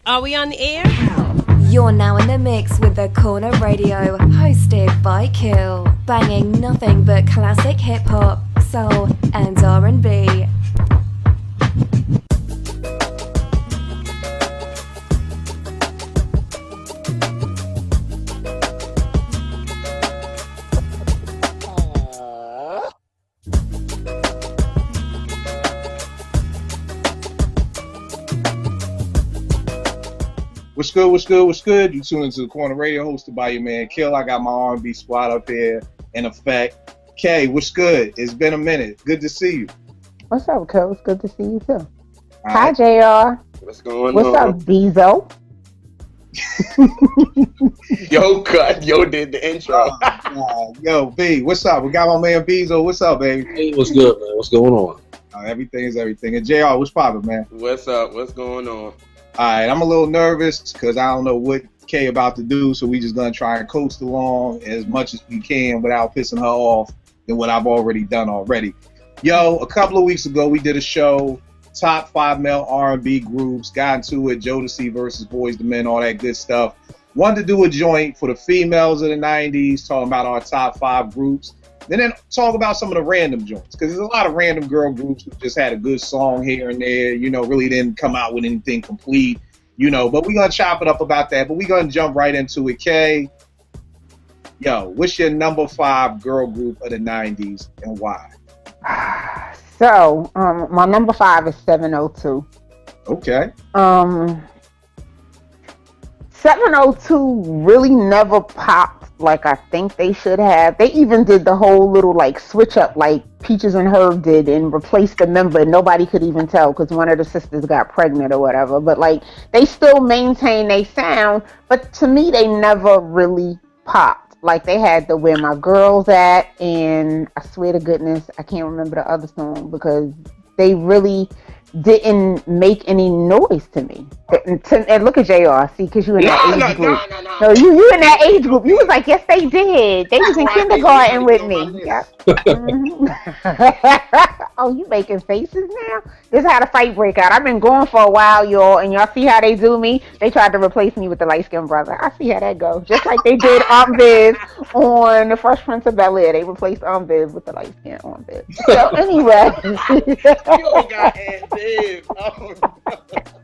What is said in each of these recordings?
Are we on the air? You're now in the mix with The Corner Radio, hosted by Kill, banging nothing but classic hip-hop, soul, and R&B. What's good, what's good, what's good? You tune into The Corner Radio, hosted by your man Kill. I got my R&B squad up here in effect. Kay, what's good? It's been a minute. Good to see you. What's up, Kill? It's good to see you, too. All Hi, right. JR. What's going What's on? up, Diesel? Yo did the intro. Yo, B, what's up? We got my man Bezo. What's up, baby? Hey, what's good, man? What's going on? Everything is everything. And JR, what's poppin', man? What's up? What's going on? All right, I'm a little nervous because I don't know what Kay about to do, so we just gonna try and coast along as much as we can without pissing her off than what I've already done already. Yo, a couple of weeks ago we did a show, top 5 male R&B groups, got into it, Jodeci versus Boyz II Men, all that good stuff. Wanted to do a joint for the females of the 90s, talking about our top 5 groups. And then talk about some of the random joints, because there's a lot of random girl groups who just had a good song here and there, you know, really didn't come out with anything complete, you know, but we're going to chop it up about that, but we're going to jump right into it. Kay, yo, what's your number 5 girl group of the 90s and why? So, my number 5 is 702. Okay. 702 really never popped like I think they should have. They even did the whole little like switch up like Peaches and Herb did and replaced the member, and nobody could even tell because one of the sisters got pregnant or whatever. But like they still maintain their sound, but to me they never really popped. Like they had the Where My Girls At, and I swear to goodness I can't remember the other song because they really didn't make any noise to me. And look at JR, see, because you in that age group. No, you in that age group. You was like, yes, they did. They was in kindergarten with me. Yep. Oh, you making faces now? This is how the fight break out. I've been going for a while, y'all, and y'all see how they do me? They tried to replace me with the light-skinned brother. I see how that goes. Just like they did Aunt Viv on The Fresh Prince of Bel-Air. They replaced Aunt Viv with the light-skinned Aunt Viv. So anyway. You only got Aunt Viv. Oh, no.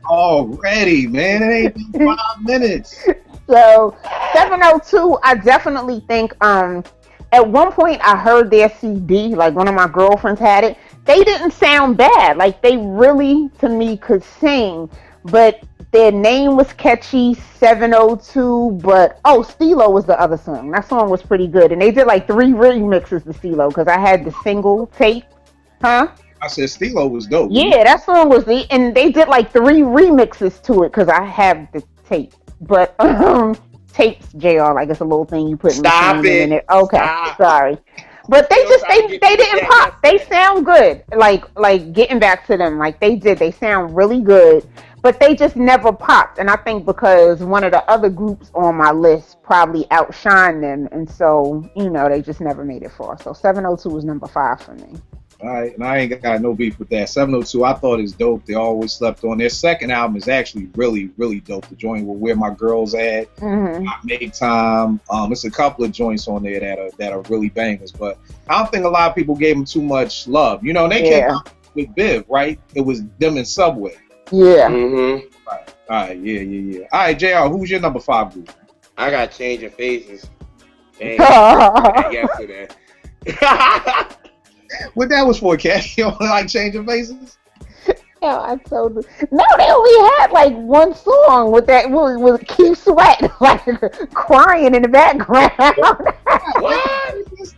Already, man. It ain't been 5 minutes. So 702, I definitely think at one point I heard their CD, like one of my girlfriends had it. They didn't sound bad. Like they really, to me, could sing, but their name was catchy, 702, but Stilo was the other song. That song was pretty good. And they did like 3 remixes to Stilo because I had the single tape. Huh? I said Stilo was dope. Yeah, that song was and they did like 3 remixes to it because I have the tape. But tapes, JR, like it's a little thing you put in it. Okay, Stop. Sorry. But they didn't pop. They sound good. Like getting back to them, like they sound really good, but they just never popped. And I think because one of the other groups on my list probably outshined them, and so, you know, they just never made it far. So 702 was number 5 for me. All right, and I ain't got no beef with that. 702, I thought is dope. They always slept on. Their second album is actually really, really dope. The joint with Where My Girls At, Make Time. It's a couple of joints on there that are really bangers. But I don't think a lot of people gave them too much love. You know, and they came out with Viv, right? It was them and Subway. Yeah. Mm-hmm. All right, yeah. All right, JR, who's your number 5 group? I got Changing Faces. Dang. Yesterday. What that was for, Cat? You don't like Changing Faces? Yeah, I told them. No, they only had like one song with that with Keith Sweat like crying in the background. What?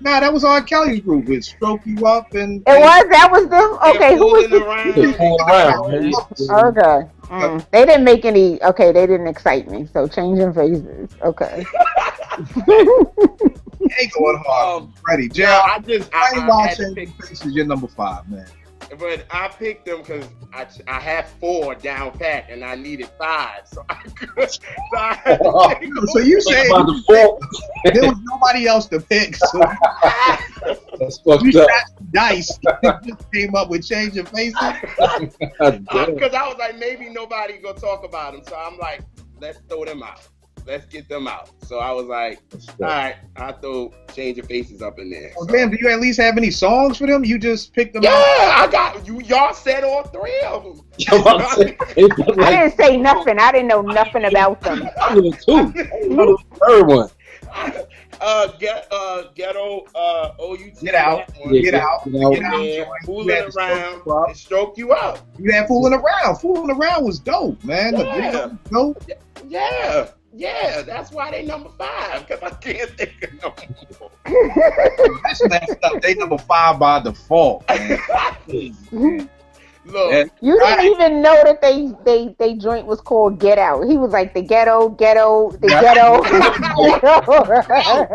Nah, that was R. Kelly's group. It Stroke You Up and That was them? Okay, who was the around. Okay. They didn't make any, they didn't excite me. So Changing Faces. Okay. ain't going hard. Ready, Jay. I ain't watching Faces. You're number 5, man. But I picked them because I had 4 down pat and I needed 5, so I could. So I had to pick them. So you say By default. there was nobody else to pick, so That's fucked you up. shot some dice. Just came up with change your faces. Because I was like, maybe nobody gonna talk about them, so I'm like, let's throw them out. Let's get them out. So I was like, all right, I'll throw Change Your Faces up in there. Oh, So. damn, do you at least have any songs for them? You just picked them Yeah, out? I got you. Y'all said all 3 of them. I didn't say nothing. I didn't know nothing about them. I knew two. The third one. Ghetto, OUT. Get out. that one. Get out. Get out. Get out. Yeah, joint. You fooling had to stroke around you up. and stroke you out. You had fooling around. Fooling around was dope, man. The Yeah. video was dope. Yeah, that's why they number 5, because I can't think of no more. That's messed up. They number 5 by default, man. Look, And You didn't even know that they joint was called Get Out. He was like the ghetto, the ghetto.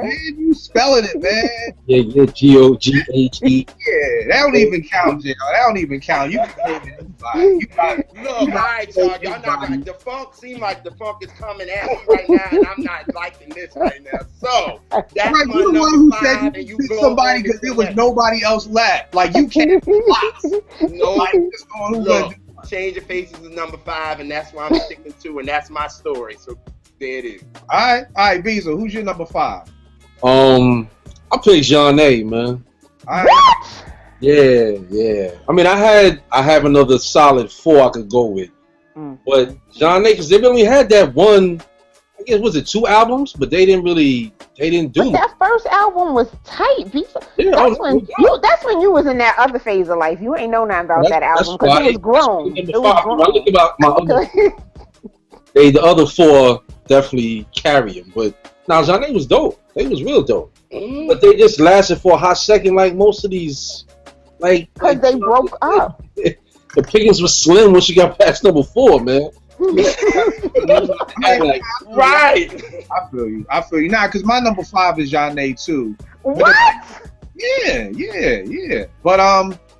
man, you spelling it, man. Yeah, G-O-G-H-E. Yeah, that don't even count, J.R. That don't even count. You can name anybody. You got look, all right, y'all. Y'all not gonna. The funk seem like the funk is coming at me right now, and I'm not liking this right now. So that's right, my you the one number who 5, said and you you picked go somebody on because to there was the nobody else left. Like you can't be lost. No, Like, just going, who gonna look, Change Your Faces is number 5, and that's why I'm sticking to, and that's my story. So there it is. all right, Beezer, who's your number 5? I picked John A, man. All right. Yeah. I mean, I have another solid 4 I could go with, but John A, because they only had that one. I guess was it 2 albums, but they didn't do But much. that first album was tight. Yeah, That's when you was in that other phase of life. You ain't know nothing about that album because why it was grown. It Number was 5, when I look grown. about my other, the other 4 definitely carry him, but now John A was dope. They was real dope, but they just lasted for a hot second, like most of these, Because they broke up. The pickings was slim when she got past number 4, man. Right. Right. I feel you. Now, because my number 5 is Janae too. What? Yeah. But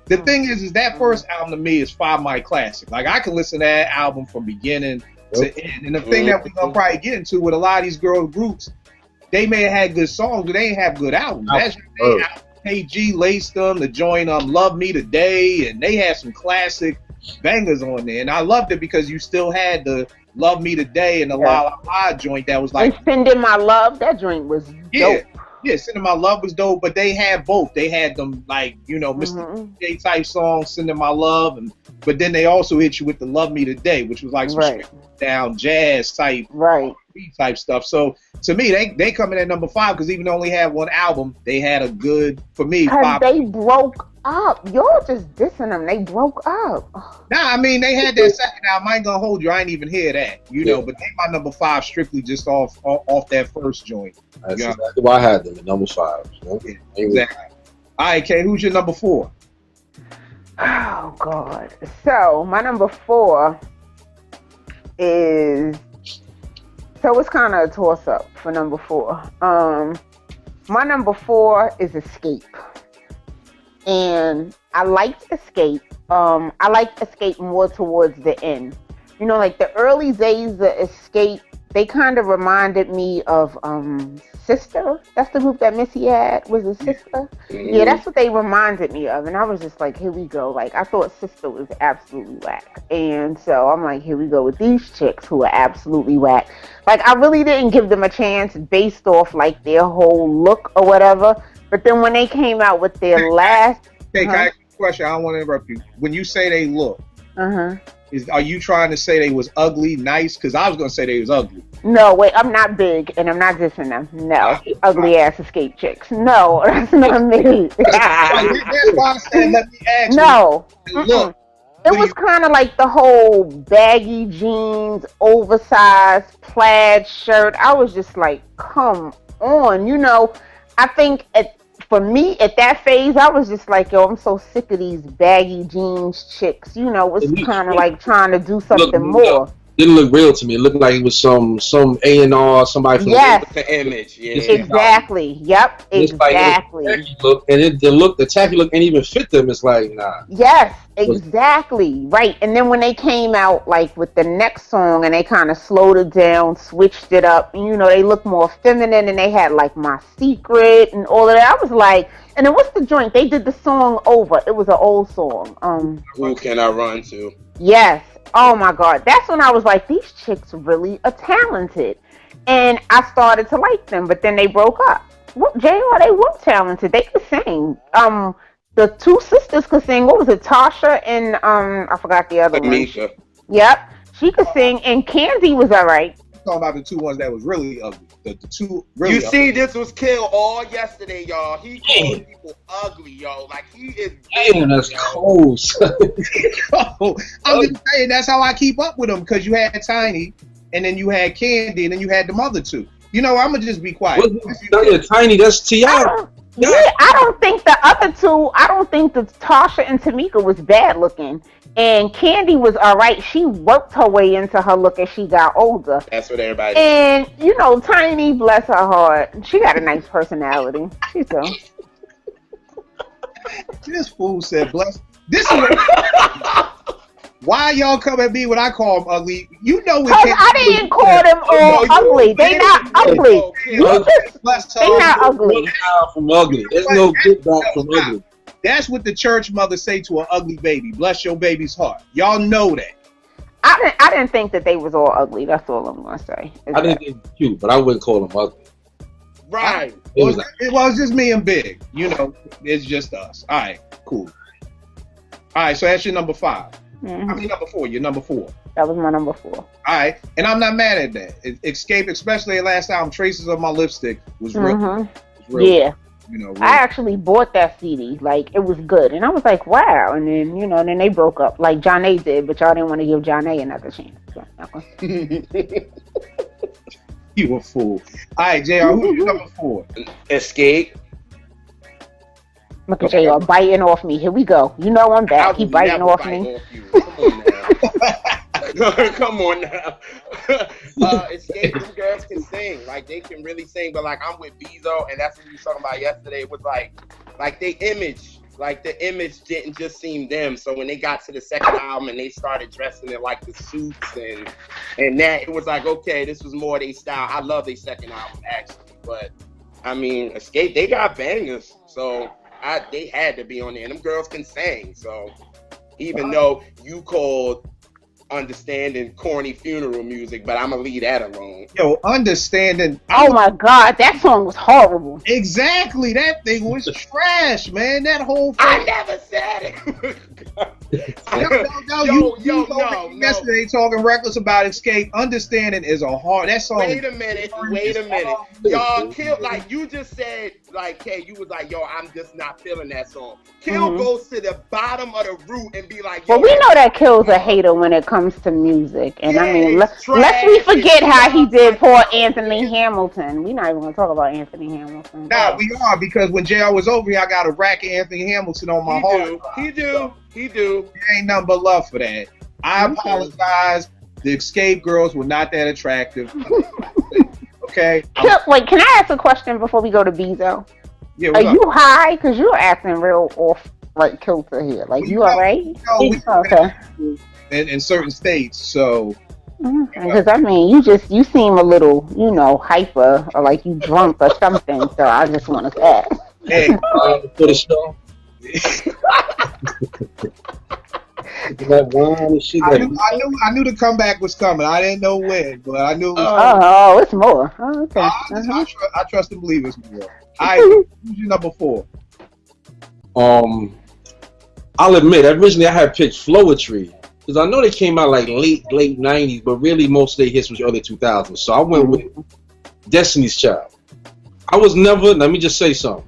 the thing is that first album to me is 5 my classic. Like I can listen to that album from beginning to end. And the thing that we're gonna probably get into with a lot of these girl groups, they may have had good songs, but they ain't have good albums. That's KG laced them to join Love Me Today, and they had some classic bangers on there. And I loved it because you still had the Love Me Today and the La La La joint that was like And Sending My Love, that joint was dope. Yeah, Sending My Love was dope, but they had both. They had them like, Mr. J type songs, Sending My Love, but then they also hit you with the Love Me Today, which was like some straight down jazz type type stuff. So to me, they come in at number 5 because even though they only had one album, they had a good, for me, 5. They broke up. Y'all just dissing them. They broke up. Nah, I mean they had that second album. I ain't gonna hold you. I ain't even hear that, but they my number 5 strictly just off that first joint. That's exactly why I had them at number 5. Yeah, exactly. All right, Kate, who's your number 4? Oh God. So my number 4 is. So it's kind of a toss up for number 4. My number 4 is Escape. And I liked Escape. I liked Escape more towards the end. Like the early days of Escape, they kind of reminded me of Sister. That's the group that Missy had. Was it Sister? Yeah, that's what they reminded me of. And I was just like, here we go. Like, I thought Sister was absolutely whack. And so I'm like, here we go with these chicks who are absolutely whack. Like, I really didn't give them a chance based off, like, their whole look or whatever. But then when they came out with their last... Hey, can I ask you a question? I don't want to interrupt you. When you say they look, are you trying to say they was ugly, nice? Because I was going to say they was ugly. No, wait, I'm not big, and I'm not dissing them. No, ugly ass Escape chicks. No, that's not me. That's why I said, let me ask no. you. Look. It was kind of like the whole baggy jeans, oversized plaid shirt. I was just like, come on. I think for me, at that phase, I was just like, yo, I'm so sick of these baggy jeans chicks. It's kind of like trying to do something more. didn't look real to me. It looked like it was some A&R, somebody from the image. Yeah, exactly. Yep, exactly. The tacky look ain't even fit them. It's like, nah. Yes, exactly. Right. And then when they came out like with the next song and they kind of slowed it down, switched it up, you know, they looked more feminine and they had like My Secret and all of that. I was like, and then what's the joint? They did the song over. It was an old song. Who Can I Run To? Yes. Oh my God. That's when I was like, these chicks really are talented. And I started to like them, but then they broke up. Well, JR, they were talented. They could sing. The two sisters could sing. What was it? Tasha and I forgot the other one. Misha. Yep. She could sing, and Candy was all right. Talking about the two ones that was really ugly. The two really You see, this was Kill all yesterday, y'all. He called people ugly, yo. Like, he is. Damn, that's cold. I'm just saying, that's how I keep up with them, because you had Tiny, and then you had Candy, and then you had the mother two. You know, I'm gonna just be quiet. Tiny, that's T.I. Yeah, I don't think the other two. I don't think the Tasha and Tamika was bad looking, and Candy was all right. She worked her way into her look as she got older. That's what everybody. And you know, Tiny, bless her heart, she got a nice personality. She does. This fool said, "Bless." This is why y'all come at me when I call them ugly. You know we can't. I didn't call them all ugly. They not ugly. They not ugly. From ugly. There's no get back from ugly. That's what the church mother say to an ugly baby. Bless your baby's heart. Y'all know that. I didn't think that they was all ugly. That's all I'm gonna say. I didn't think cute, but I wouldn't call them ugly. Right. It was just me and Big. You know, it's just us. All right, cool. All right, so that's your number 5. Mm-hmm. I mean, number 4. You're number 4. That was my number 4. All right, and I'm not mad at that. Escape, especially the last album, Traces of My Lipstick, was real. Mm-hmm. Was real. Yeah. You know, I actually bought that CD. Like, it was good. And I was like, wow. And then, you know, then they broke up. Like John A did, but y'all didn't want to give John A another chance. So, you a fool. All right, JR, who's your number 4? Escape. Look at JR biting off me. Here we go. You know I'm back. He biting off me. Come on now. Escape, these girls can sing. Like, they can really sing. But, like, I'm with Bezo, and that's what we were talking about yesterday. It was like they image. Like, the image didn't just seem them. So when they got to the second album and they started dressing in, like, the suits and that, it was like, okay, this was more their style. I love their second album, actually. But, I mean, Escape, they got bangers. So they had to be on there. And them girls can sing. So even though you called Understanding corny funeral music, but I'm gonna leave that alone. Yo, Understanding. Oh my God, that song was horrible. Exactly, that thing was trash, man. That whole thing. I never said it. No. Yesterday talking reckless about Escape. Understanding is a hard. That song. Wait a minute. Y'all Kill, like you just said, like, hey, you was like, yo, I'm just not feeling that song. Kill goes to the bottom of the root and be like, yo. Well, we know that Kill's a hater when it comes to music, and I mean, lest we forget how he did poor Anthony Hamilton. We're not even gonna talk about Anthony Hamilton. Nah, we are, because when JR was over here, I got a rack of Anthony Hamilton on my heart. He do. There ain't nothing but love for that. I apologize. The Escape girls were not that attractive. Okay. Wait, can I ask a question before we go to Bezo? Yeah. Are you high? Because you're acting real off, like kilter here. Like, you all right? Okay. In certain states, so. Because I mean, you seem a little, you know, hyper, or like you drunk or something. So I just want to ask. Hey, for the show. I knew the comeback was coming. I didn't know when, but I knew it was coming. Oh, it's more. Oh, okay. I trust and believe it's more. Who's your number 4? I'll admit, originally I had picked Flowetry, because I know they came out like late 90s, but really most of their hits was early 2000s. So I went with Destiny's Child. I was never, let me just say something.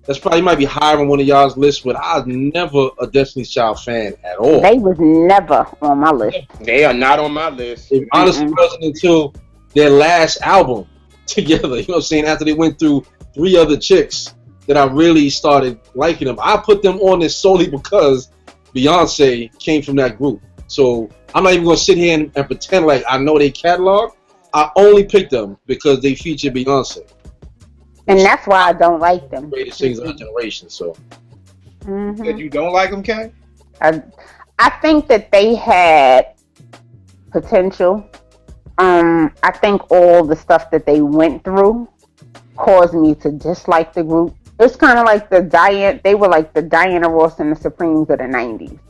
That's probably might be higher on one of y'all's lists, but I was never a Destiny's Child fan at all. They was never on my list. They are not on my list. It honestly wasn't until their last album together, you know what I'm saying, after they went through 3 other chicks, that I really started liking them. I put them on this solely because Beyonce came from that group. So I'm not even gonna sit here and pretend like I know their catalog. I only picked them because they feature Beyonce. And that's why I don't like them. Greatest singers of our generation. So. Said you don't like them, Kay? I think that they had potential. I think all the stuff that they went through caused me to dislike the group. It's kind of like they were like the Diana Ross and the Supremes of the 90s.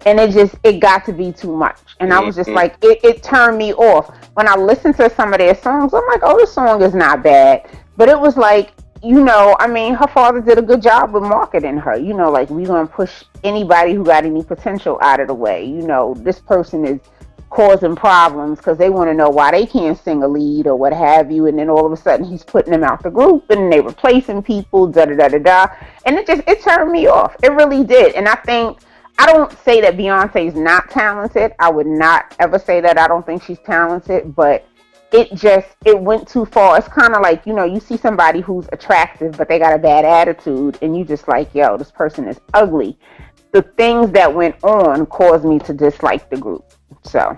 And it got to be too much. And I was just like, it turned me off. When I listened to some of their songs, I'm like, oh, this song is not bad. But it was like, her father did a good job with marketing her. Like, we're going to push anybody who got any potential out of the way. This person is causing problems because they want to know why they can't sing a lead or what have you. And then all of a sudden he's putting them out the group and they replacing people, da-da-da-da-da. And it turned me off. It really did. And I don't say that Beyonce is not talented. I would not ever say that. I don't think she's talented, but it went too far. It's kind of like, you see somebody who's attractive, but they got a bad attitude, and you just like, yo, this person is ugly. The things that went on caused me to dislike the group. So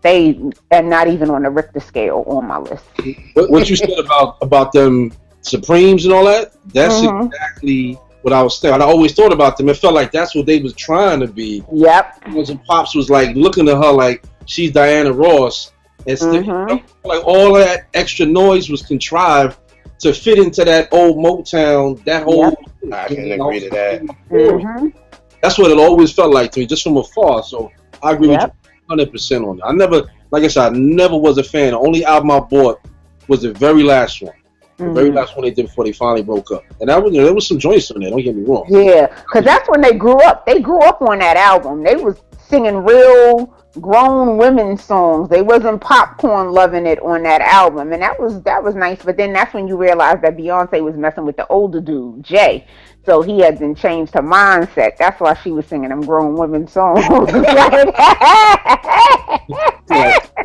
they are not even on the Richter scale on my list. What you said about them Supremes and all that, that's exactly what I was saying. I always thought about them. It felt like that's what they was trying to be. Yep. And Pops was like looking at her like she's Diana Ross. And still, like all that extra noise was contrived to fit into that old Motown, that whole. Yep. I can agree to that. That's what it always felt like to me, just from afar. So I agree with you 100% on that. I never, like I said, I never was a fan. The only album I bought was the very last one. The very last one they did before they finally broke up. And that was, there was some joints on there, don't get me wrong. Yeah, because that's when they grew up. They grew up on that album. They was singing real grown women songs. They wasn't popcorn loving it on that album. And that was nice. But then that's when you realize that Beyonce was messing with the older dude, Jay. So he had then changed her mindset. That's why she was singing them grown women songs.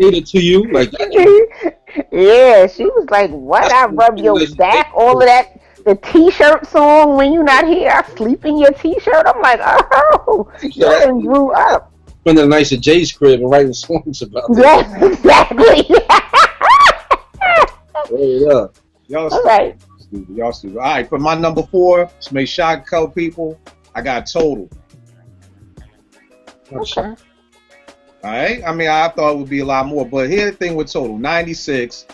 It to you like that. Yeah, she was like, what? I rub your back, all of that. The t-shirt song, when you're not here, I sleep in your t-shirt. I'm like, oh, you done grew up. Spending the nights at Jay's crib and writing songs about that. Yes, exactly. Yeah. Y'all All right. stupid. Y'all stupid. All right, for my number 4, this may shock color people, I got Total. Okay. All right. I mean, I thought it would be a lot more, but here's the thing with Total: 96.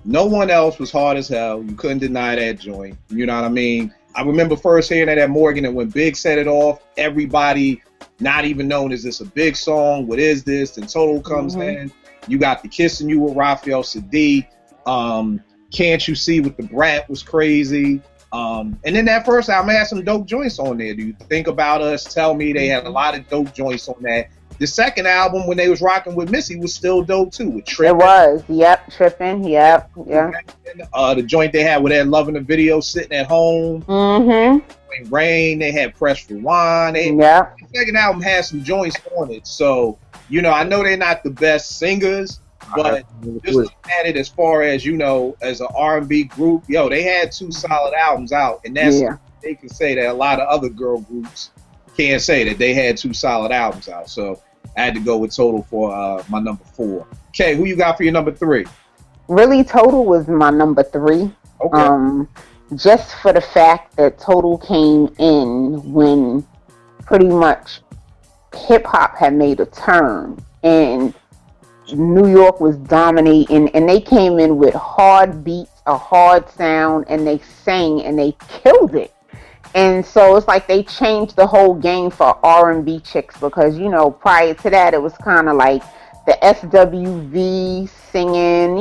No one else was hard as hell. You couldn't deny that joint. You know what I mean? I remember first hearing that at Morgan, and when Big set it off, everybody, not even knowing, is this a Big song? What is this? And Total comes in. You got the Kissing You with Raphael Sadiq. Can't You See with the Brat was crazy. And then that first album had some dope joints on there. Do you think about us? Tell Me. They had a lot of dope joints on that. The second album, when they was rocking with Missy, was still dope too. With Trippin'. It was. Yep. Trippin'. Yep. Yeah. The joint they had with that Loving the Video, Sitting at Home. Rain. They had Press Rewind. The second album had some joints on it. So, I know they're not the best singers, but just looking at it as far as, as an R&B group, they had 2 solid albums out. And that's, they can say that a lot of other girl groups can't say that they had 2 solid albums out. So I had to go with Total for my number 4. Okay, who you got for your number 3? Really, Total was my number 3. Okay. Just for the fact that Total came in when pretty much hip hop had made a turn and New York was dominating, and they came in with hard beats, a hard sound, and they sang and they killed it. And so it's like they changed the whole game for R&B chicks because, prior to that, it was kind of like the SWV singing,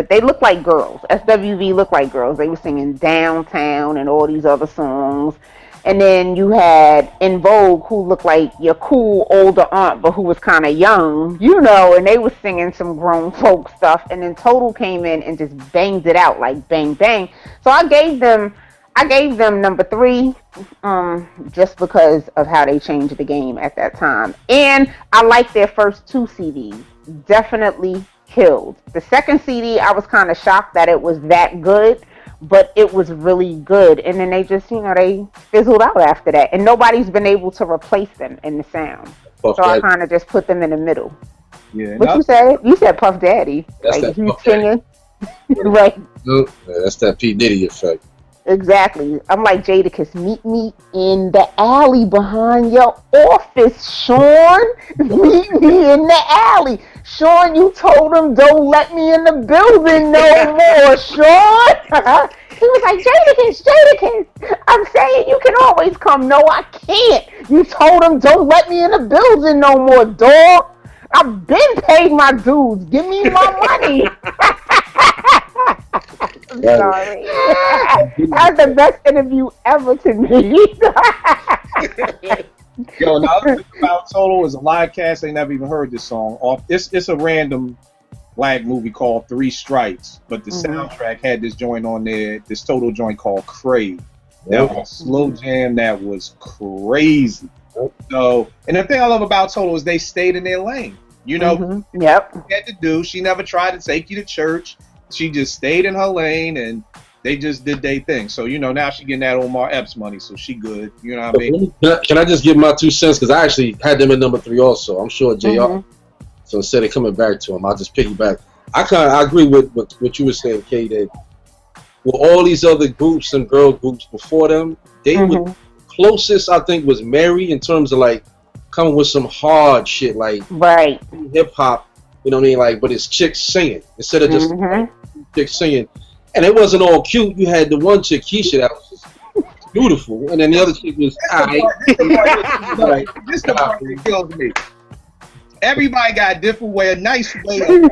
they look like girls. SWV looked like girls. They were singing Downtown and all these other songs. And then you had In Vogue, who looked like your cool older aunt, but who was kind of young, and they were singing some grown folk stuff. And then Total came in and just banged it out like bang, bang. So I gave them number 3 just because of how they changed the game at that time. And I liked their first 2 CDs. Definitely killed. The second CD, I was kind of shocked that it was that good. but it was really good. And then they just, they fizzled out after that, and nobody's been able to replace them in the sound. So I kind of just put them in the middle. Yeah. What you said? You said Puff Daddy. That's like that he's Puff singing, right? Yeah, that's that P Diddy effect. Exactly. I'm like, Jadakiss, meet me in the alley behind your office, Sean. Meet me in the alley. Sean, you told him don't let me in the building no more, Sean. He was like, Jadakiss, I'm saying you can always come. No, I can't. You told him don't let me in the building no more, dog. I've been paid my dues. Give me my money. I'm sorry. That's the best interview ever to me. Yo, now the thing about Total is a live cast ain't never even heard this song. It's a random black movie called Three Strikes, but the soundtrack had this joint on there, this Total joint called Crave. That was a slow jam that was crazy. So, and the thing I love about Total is they stayed in their lane. Yep. She had to do. She never tried to take you to church. She just stayed in her lane, and they just did their thing. So, now she getting that Omar Epps money, so she good. You know what I mean? Can I just give my 2 cents? Because I actually had them at number 3 also. I'm sure JR. So instead of coming back to him, I'll just piggyback. I agree with what you were saying, Kay, that with all these other groups and girl groups before them, they were closest, I think, was Mary in terms of like coming with some hard shit like hip hop, you know what I mean? Like, but it's chicks singing instead of just chicks singing. And it wasn't all cute. You had the one chick, Keisha, that was just beautiful, and then the other chick was This the part that kills me. Everybody got a different way, a nice way. Like,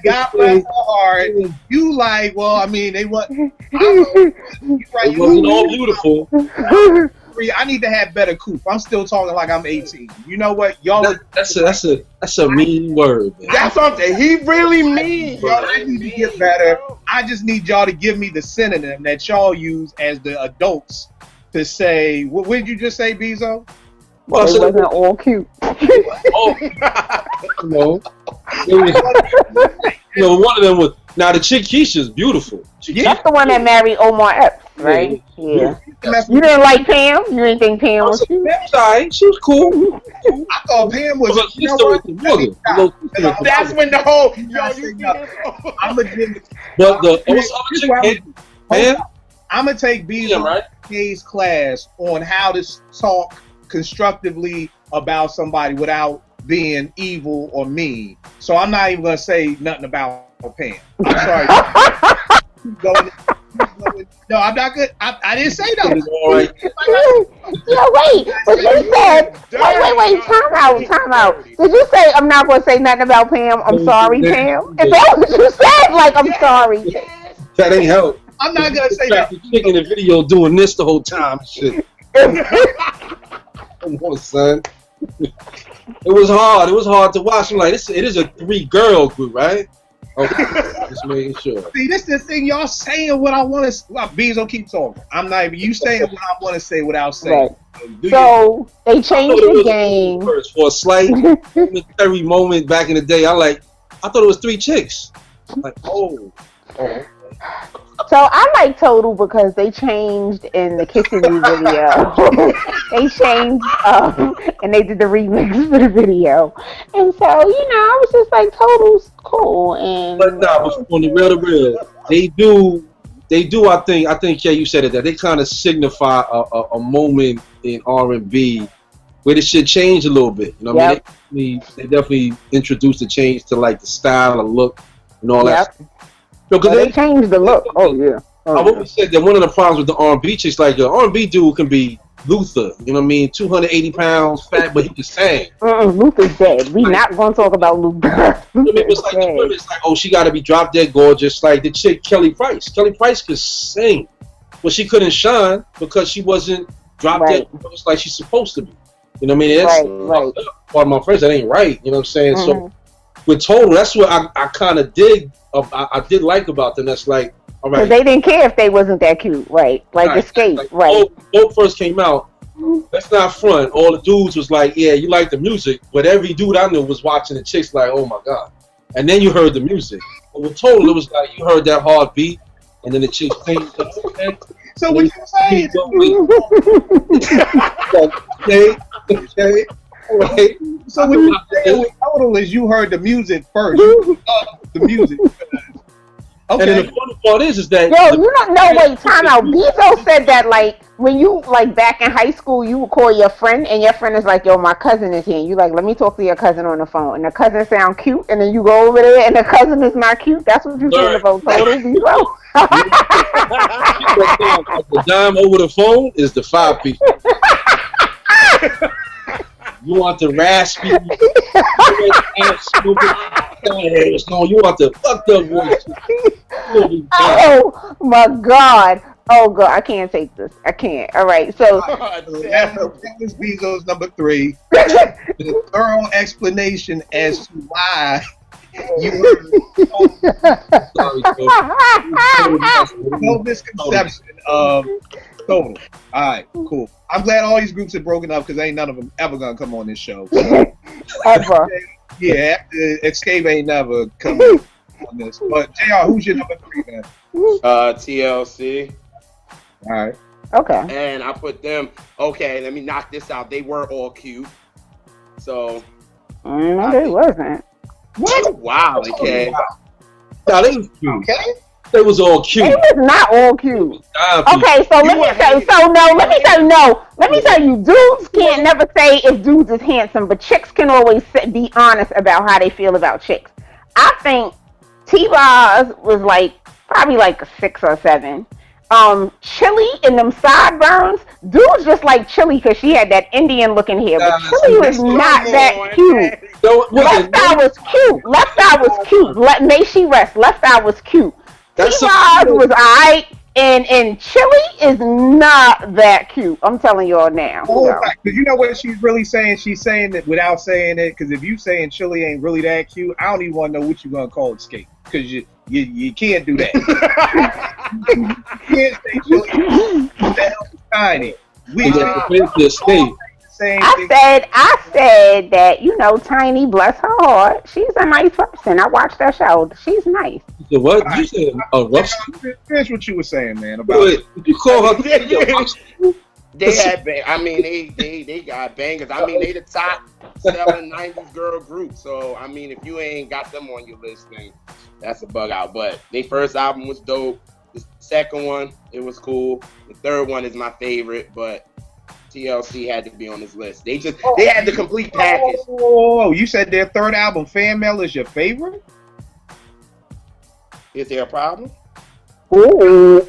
God bless her heart. You like, well, I mean, they want. It wasn't all beautiful. I need to have better coupe. I'm still talking like I'm 18. You know what, y'all? That's a mean word, man. That's something he really mean. Y'all, I need to get better. I just need y'all to give me the synonym that y'all use as the adults to say. What did you just say, Bezo? Well, it wasn't all cute. One of them was. Now the chick Keisha's beautiful. That's the one that married Omar Epps, right? Yeah. You didn't like Pam? You didn't think Pam was cute? Pam was alright. She was cool. I thought Pam was. That's when the whole I'm legit. But the other chick, Pam. I'm gonna take B's class on how to talk constructively about somebody without being evil or mean. So I'm not even gonna say nothing about Pam. I'm sorry. No, I'm not good. I didn't say that. Wait. But you said, wait, time out. Did you say I'm not gonna say nothing about Pam? I'm sorry, Pam. Is that what you said? Like, I'm sorry. That ain't help. I'm not gonna say that. The chick in the video doing this the whole time. Shit. Come on, son. It was hard. It was hard to watch. I'm like, it is a 3-girl group, right? Okay, just making sure. See, this is the thing. Y'all saying what I want to. Bezo, keep talking. I'm not even. You saying what I want to say without saying. Right. So they changed the game for a slight momentary moment back in the day. I thought it was 3 chicks. Like, oh. So I like Total because they changed in the Kissing You video. They changed and they did the remix for the video. And so, I was just like, Total's cool. And but on the real, they do. I think, Kay, you said it. That they kind of signify a moment in R&B where the shit changed a little bit. You know what I mean? They definitely introduced the change to like the style and look and all that. Because they changed the look. Oh yeah. I always said that one of the problems with the R&B chicks, like the R&B dude can be Luther. You know what I mean? 280 pounds, fat, but he can sing. Luther's dead. We not going to talk about Luther. It's like, oh, she got to be drop dead gorgeous. Like the chick Kelly Price. Kelly Price could sing, but she couldn't shine because she wasn't drop dead gorgeous like she's supposed to be. You know what I mean? That's part of my friends. That ain't right. You know what I'm saying? So with Total, that's what I kind of dig. I did like about them. That's like, all right. Because they didn't care if they wasn't that cute, right? Like Escape, right? Both first came out. Let's not front. All the dudes was like, yeah, you like the music, but every dude I knew was watching the chicks like, oh my god. And then you heard the music. with Total, it was like you heard that hard beat, and then the chick sings. Okay. So what you saying? Okay. All right. So what you saying with Total is you heard the music first. You loved the music. Okay. And then the funny part is that Yo, you don't know. Wait, time out. Bezo said that like when you like back in high school, you would call your friend, and your friend is like, "Yo, my cousin is here." And you like, "Let me talk to your cousin on the phone." And the cousin sound cute, and then you go over there, and the cousin is not cute. That's what you saying about Total Bezo. the dime over the phone is the 5 piece. You want the raspy, you want the fucked up voice. Oh my God. Oh God, I can't take this. I can't. All right, so that was Bezo's number 3. The thorough explanation as to why you were no misconception of Total. All right, cool. I'm glad all these groups are broken up because ain't none of them ever gonna come on this show. So. Ever. Yeah, Escape ain't never come on this. But JR, who's your number 3 man? TLC. All right. Okay. And I put them. Okay, let me knock this out. They were all cute. So. No, they wasn't. What? Wow. Okay. No, they was cute. Okay. They was all cute. They was not all cute. Okay, so let me tell you, dudes can't never say if dudes is handsome, but chicks can always be honest about how they feel about chicks. I think T-Boz was probably like a 6 or 7. Chili and them sideburns, dudes just like Chili because she had that Indian looking hair, but Chili was not that cute. Left Eye was cute. Left Eye was cute. May she rest. Left Eye was cute. T-Boz was alright, and Chili is not that cute. I'm telling y'all now. Because you know what she's really saying? She's saying that without saying it, because if you saying Chili ain't really that cute, I don't even want to know what you're going to call Escape. Because you can't do that. You can't say Chili. That was tiny. I said that, Tiny, bless her heart, she's a nice person. I watched that show. She's nice. What? You said a rough? Finish what you were saying, man. About Wait, you call her? They had, they got bangers. I mean, they the top selling 90s girl group. So, I mean, if you ain't got them on your list, then that's a bug out. But their first album was dope. The second one, it was cool. The third one is my favorite, but TLC had to be on this list. They had the complete package. Oh, you said their third album, Fan Mail, is your favorite? Is there a problem? Oh,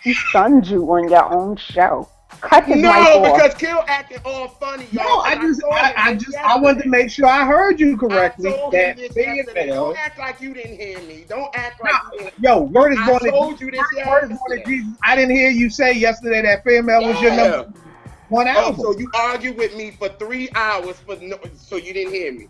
he stunned you on your own show. Cut his mic off. No, because Kill acting all funny, y'all. No, I wanted to make sure I heard you correctly. That Fan Mail. Don't act like you didn't hear me. Don't act like you didn't. Yo, word is born. I told you this yesterday. I didn't hear you say yesterday that Fan Mail was your number 1 album. So you argued with me for 3 hours, so you didn't hear me.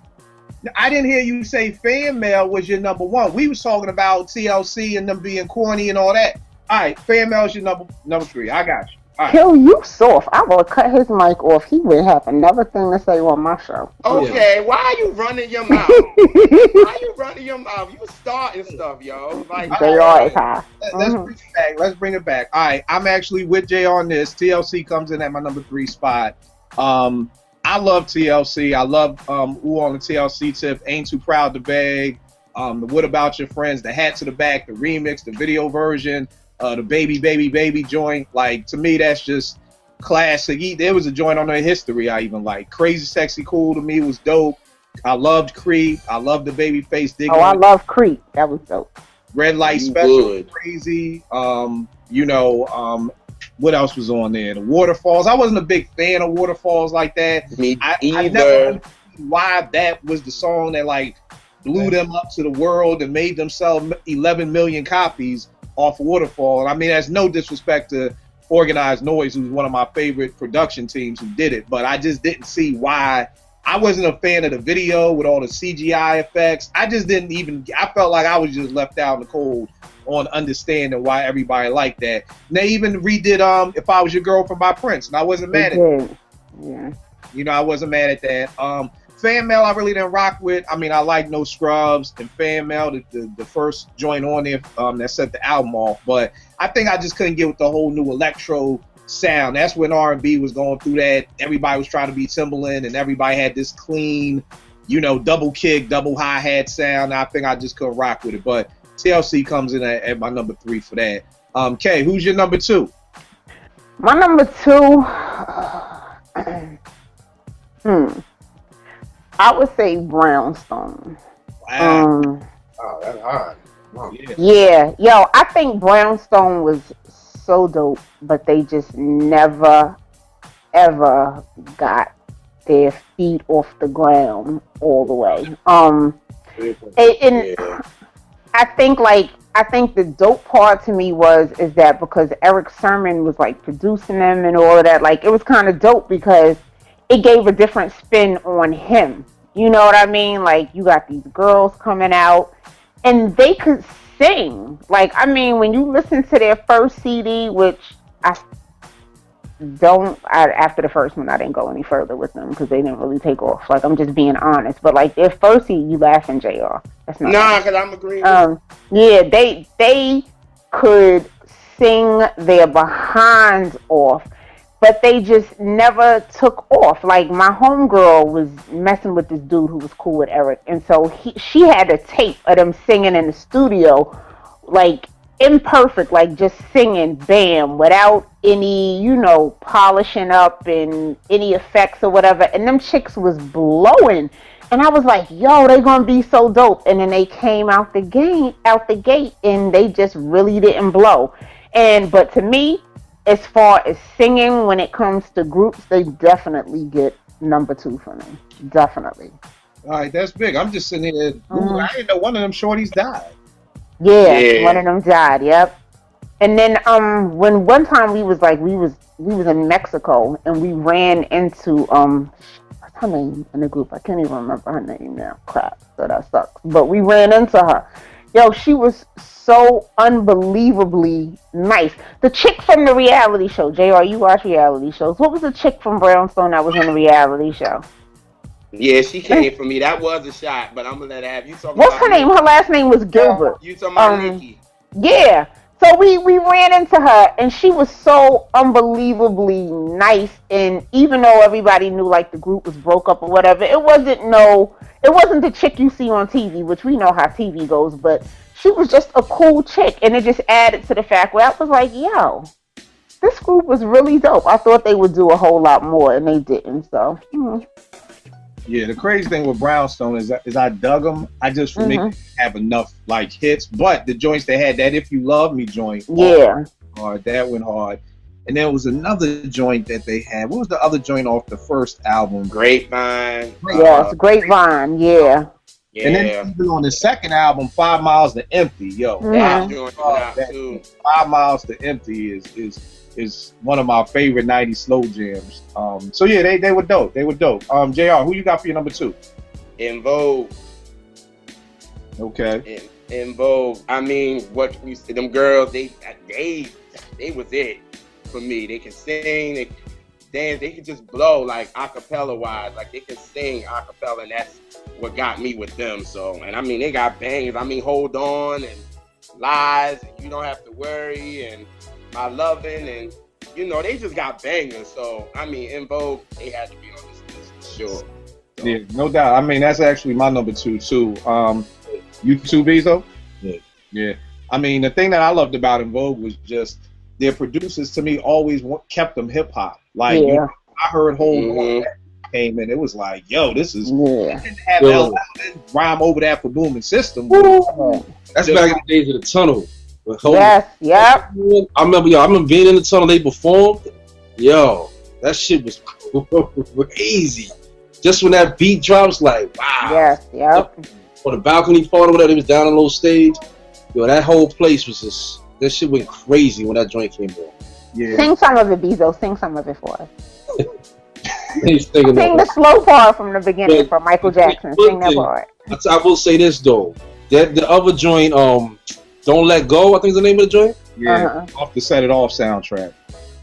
I didn't hear you say Fan Mail was your number 1. We was talking about TLC and them being corny and all that. All right, Fan Mail is your number 3. I got you. Right. Kill you soft. I will cut his mic off. He would have another thing to say on my show. Okay, why are you running your mouth? Why are you running your mouth? You starting stuff, yo. Like, JR is high. Let's bring it back. All right, I'm actually with Jay on this. TLC comes in at my number 3 spot. I love TLC. I love Ooh on the TLC tip. Ain't Too Proud to Beg. The What About Your Friends, the Hat to the Back, the remix, the video version. The baby joint, like, to me that's just classic. There was a joint on their history I even like. Crazy Sexy Cool to me was dope. I loved Creep. I loved the Babyface Dig. I love Creep. That was dope. Red Light Special was crazy. What else was on there? The Waterfalls. I wasn't a big fan of Waterfalls like that. Me either. I never understood why that was the song that like blew them up to the world and made them sell 11 million copies off Waterfall. And I mean, that's no disrespect to Organized Noise, who's one of my favorite production teams who did it, but I just didn't see why. I wasn't a fan of the video with all the CGI effects. I felt like I was just left out in the cold on understanding why everybody liked that. And they even redid If I Was Your Girlfriend by Prince, and I wasn't mad at it. Yeah. I wasn't mad at that. Fan Mail I really didn't rock with. I mean, I like No Scrubs and Fan Mail, the first joint on there that set the album off. But I think I just couldn't get with the whole new electro sound. That's when R&B was going through that. Everybody was trying to be Timbaland, and everybody had this clean, double kick, double hi-hat sound. I think I just couldn't rock with it. But TLC comes in at my number 3 for that. Kay, who's your number 2? My number 2, I would say Brownstone. Wow. Oh, that's hard. Wow. Yeah, yo, I think Brownstone was so dope, but they just never, ever got their feet off the ground all the way. I think the dope part to me is that because Eric Sermon was like producing them and all of that, like it was kind of dope because it gave a different spin on him. You know what I mean? Like you got these girls coming out and they could sing. Like, I mean, when you listen to their first CD, which after the first one, I didn't go any further with them because they didn't really take off. Like, I'm just being honest. But like their first CD, you laughing, JR. That's not Nah, because I'm agreeing. Yeah, they could sing their behinds off, but they just never took off. Like my homegirl was messing with this dude who was cool with Eric, and so she had a tape of them singing in the studio, like imperfect, like just singing, bam, without any, polishing up and any effects or whatever. And them chicks was blowing. And I was like, yo, they gonna be so dope. And then they came out the gate, and they just really didn't blow. But to me, as far as singing, when it comes to groups, they definitely get number 2 for me. Definitely. All right, that's big. I'm just sitting here. I didn't know one of them shorties died. Yeah, one of them died. Yep. And then when one time we was in Mexico and we ran into her name in the group. I can't even remember her name now. Crap, so that sucks. But we ran into her. Yo, she was so unbelievably nice. The chick from the reality show. JR, you watch reality shows. What was the chick from Brownstone that was in the reality show? Yeah, she came for me. That was a shot, but I'm going to let her have you talking What's about her name? Her last name was Gilbert. You talking about Nikki. Yeah. So we ran into her, and she was so unbelievably nice. And even though everybody knew like the group was broke up or whatever, it wasn't the chick you see on TV, which we know how TV goes. But she was just a cool chick, and it just added to the fact where I was like, yo, this group was really dope. I thought they would do a whole lot more, and they didn't. So. Yeah, the crazy thing with Brownstone is I dug them. I just really didn't have enough like hits, but the joints they had, that If You Love Me joint, hard, that went hard. And there was another joint that they had. What was the other joint off the first album? Grapevine. Yes, Grapevine. Yeah. Yeah. And then even on the second album, 5 Miles to Empty, yo. That joint went out too. 5 Miles to Empty is one of my favorite 90s slow jams. So yeah, they were dope. They were dope. JR, who you got for your number 2? In Vogue. Okay. In Vogue. I mean, what we see, them girls, they was it for me. They can sing, they dance, they can just blow like acapella wise. Like they can sing acapella, and that's what got me with them. So, and I mean, they got bangers. I mean, Hold On and Lies, and You Don't Have to Worry, and My Lovin', and they just got bangers. So I mean, In Vogue, they had to be on this list for sure. So. Yeah, no doubt. I mean, that's actually my number 2 too. You too, Bezo? Yeah. I mean, the thing that I loved about In Vogue was just their producers to me always kept them hip hop. Like I heard Hold On came in, it was like, yo, this is. They didn't have L rhyme over that for Booming System. That's back in the days of the Tunnel. Yes, yep. I remember being in the Tunnel. They performed. Yo, that shit was crazy. Just when that beat drops, like wow. Yes, yep. On the balcony part or whatever, it was down on a little stage. Yo, that whole place was just. That shit went crazy when that joint came on. Yeah. Sing some of it, Bezo. Sing some of it for us. Sing the slow part from the beginning for Michael Jackson. Sing that part. I will say this though. That the other joint, Don't Let Go, I think is the name of the joint. Yeah, off the Set It Off soundtrack.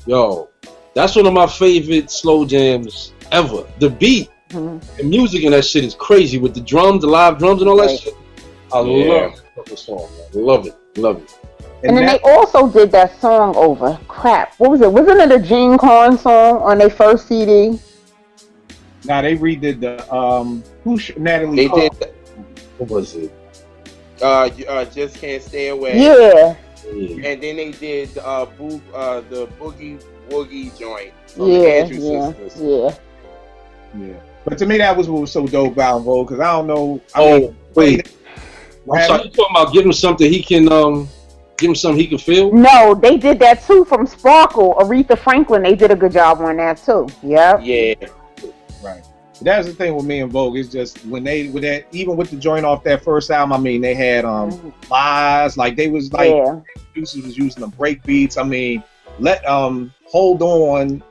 Yo, that's one of my favorite slow jams ever. The beat The music in that shit is crazy with the drums, the live drums, and all that shit. I love the song, man. Love it. And then they also did that song over. Crap, what was it? Wasn't it a Gene Carn song on their first CD? Nah, they redid the Natalie. They Cole. did. What was it? Just Can't Stay Away. Yeah. And then they did the Boogie Woogie joint. From Yeah, the Andrews Sisters. Yeah. But to me, that was what was so dope about Vogue, because I don't know. Wait. I'm sorry, you talking about give him something he can give him something he can feel? No, they did that too from Sparkle. Aretha Franklin, they did a good job on that too. Yep. Yeah. Right. That's the thing with me and Vogue. It's just when they with that, even with the joint off that first album. I mean, they had lies, like they was like producers was using the break beats. I mean, hold on,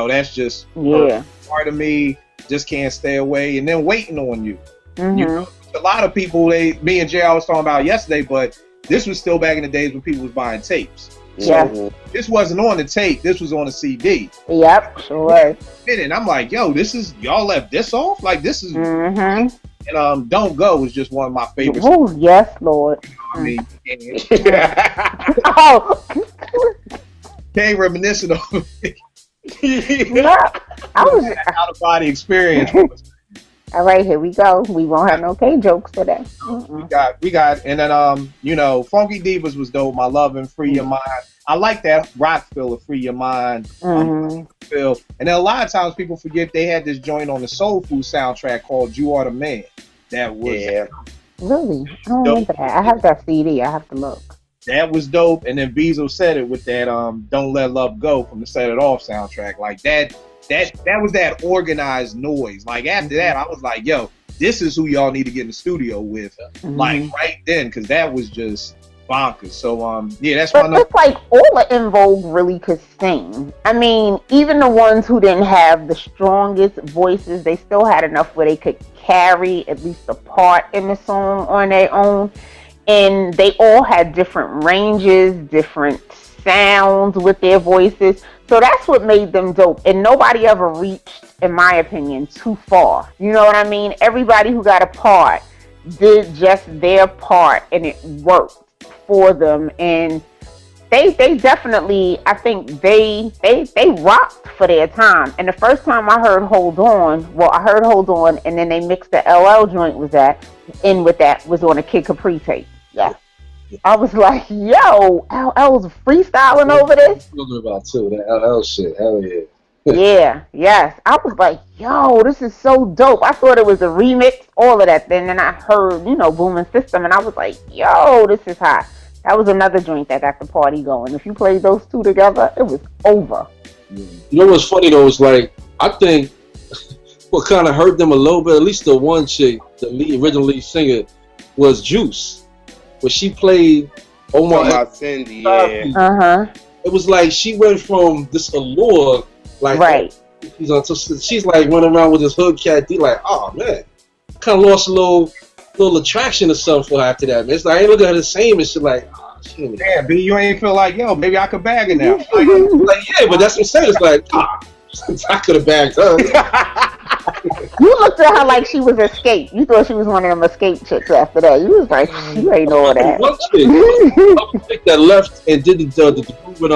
that's just part of me. Just Can't Stay Away, and then Waiting on You. A lot of people, me and Jay, I was talking about yesterday, but this was still back in the days when people was buying tapes. So this wasn't on the tape. This was on a CD. Yep, sure. And I'm like, yo, y'all left this off? Like, this is... And Don't Go is just one of my favorites. Oh, yes, Lord. I mean, can't reminiscent of I was out-of-body experience. All right, here we go. We won't have no K jokes today. We got, and then Funky Divas was dope. My Love and Free Your Mind. I like that rock feel of Free Your Mind. Feel, and then a lot of times people forget they had this joint on the Soul Food soundtrack called You Are the Man. That was really. I don't remember that. I have that CD. I have to look. That was dope. And then Bezo said it with that Don't Let Love Go from the Set It Off soundtrack. Like that was that organized noise. Like after that, I was like, yo, this is who y'all need to get in the studio with. Like right then, because that was just bonkers. So that's but it's like all of En Vogue really could sing. I mean, even the ones who didn't have the strongest voices, they still had enough where they could carry at least a part in the song on their own. And they all had different ranges, different sounds with their voices. So that's what made them dope. And nobody ever reached, in my opinion, too far. You know what I mean? Everybody who got a part did just their part, and it worked for them. And they definitely, I think they rocked for their time. And the first time I heard Hold On, and then they mixed the LL joint with that was on a Kid Capri tape. Yeah. I was like, yo, LL's freestyling over this. Talking about too, that LL shit. Hell yeah. Yes. I was like, yo, this is so dope. I thought it was a remix, all of that. Then I heard, Booming System, and I was like, yo, this is hot. That was another joint that got the party going. If you played those two together, it was over. You know what's funny though is like, I think what kind of hurt them a little bit, at least the one chick, the original lead singer, was Juice. When she played Omar Cindy, it was like she went from this allure, like she's like running around with this hood cat. Like, oh man, kind of lost a little attraction or something for her after that. Man. It's like I ain't looking at her the same and shit. Like, oh, shit. Damn, B, you ain't feel like, yo, maybe I could bag it now. Like, yeah, but that's what I'm saying. It's like, I could have bagged her. You looked at her like she was Escape. You thought she was one of them Escape chicks after that. You was like, you ain't know that. One chick that left and did the group with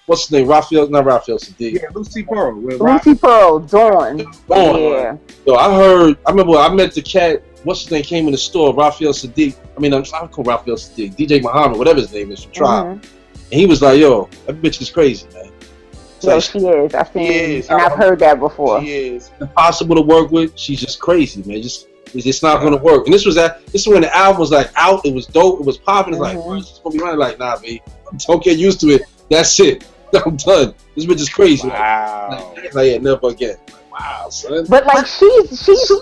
what's his name? Not Raphael Sadiq. Yeah, Lucy Pearl. Lucy Pearl, Dawn. Yeah. So I remember I met the cat. What's his name? Came in the store. Raphael Sadiq. I mean, I'm call Raphael Sadiq. DJ Muhammad, whatever his name is from Tribe. And he was like, yo, that bitch is crazy, man. Yo, she is. I've seen, and I've heard that before. She is impossible to work with. She's just crazy, man. It's not gonna work. And this is when the album was like out. It was dope. It was popping. It's like, it's gonna be running. Like, nah, B. Don't get used to it. That's it. I'm done. This bitch is crazy. Wow. Like, never again. Like, wow, son. But like she's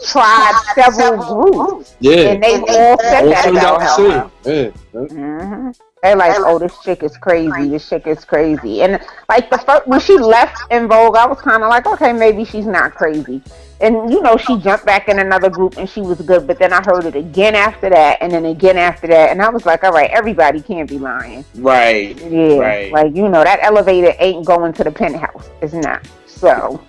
tried several groups. Yeah. And they all said that about her. Yeah. They're like, oh, this chick is crazy. This chick is crazy. And like when she left En Vogue, I was kind of like, okay, maybe she's not crazy. And she jumped back in another group and she was good. But then I heard it again after that, and then again after that, and I was like, all right, everybody can't be lying. Right. Yeah. Right. Like that elevator ain't going to the penthouse. It's not. So.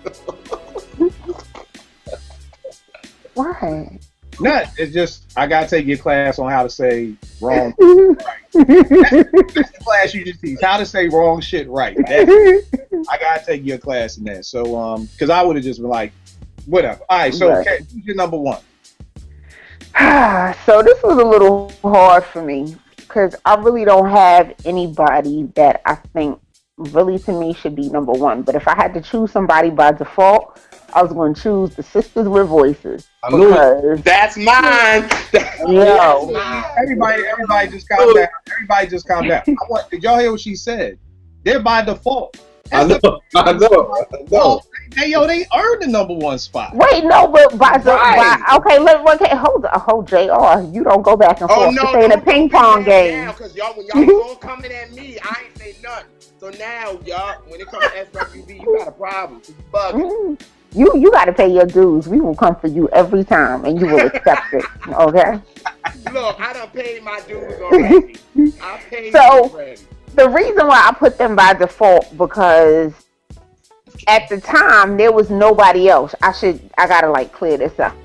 Why? No, it's just I gotta take your class on how to say wrong shit right. That's the class you just teach. How to say wrong shit right. I gotta take your class in that. So because I would have just been like, whatever. All right, so okay, who's your number one? So this was a little hard for me because I really don't have anybody that I think really to me should be number one. But if I had to choose somebody by default, I was going to choose the Sisters with Voices. I know That's mine. Yo. Everybody just calm down. Everybody just calm down. Did y'all hear what she said? They're by default. I know. They earned the number one spot. Wait, no, but okay, hold JR. You don't go back and forth to say the ping pong game. Because y'all, when y'all all coming at me, I ain't say nothing. So now, y'all, when it comes to SWV, you got a problem. You got to pay your dues. We will come for you every time, and you will accept it. Okay. Look, I done paid my dues already. I paid already. The reason why I put them by default because at the time there was nobody else. I gotta like clear this up.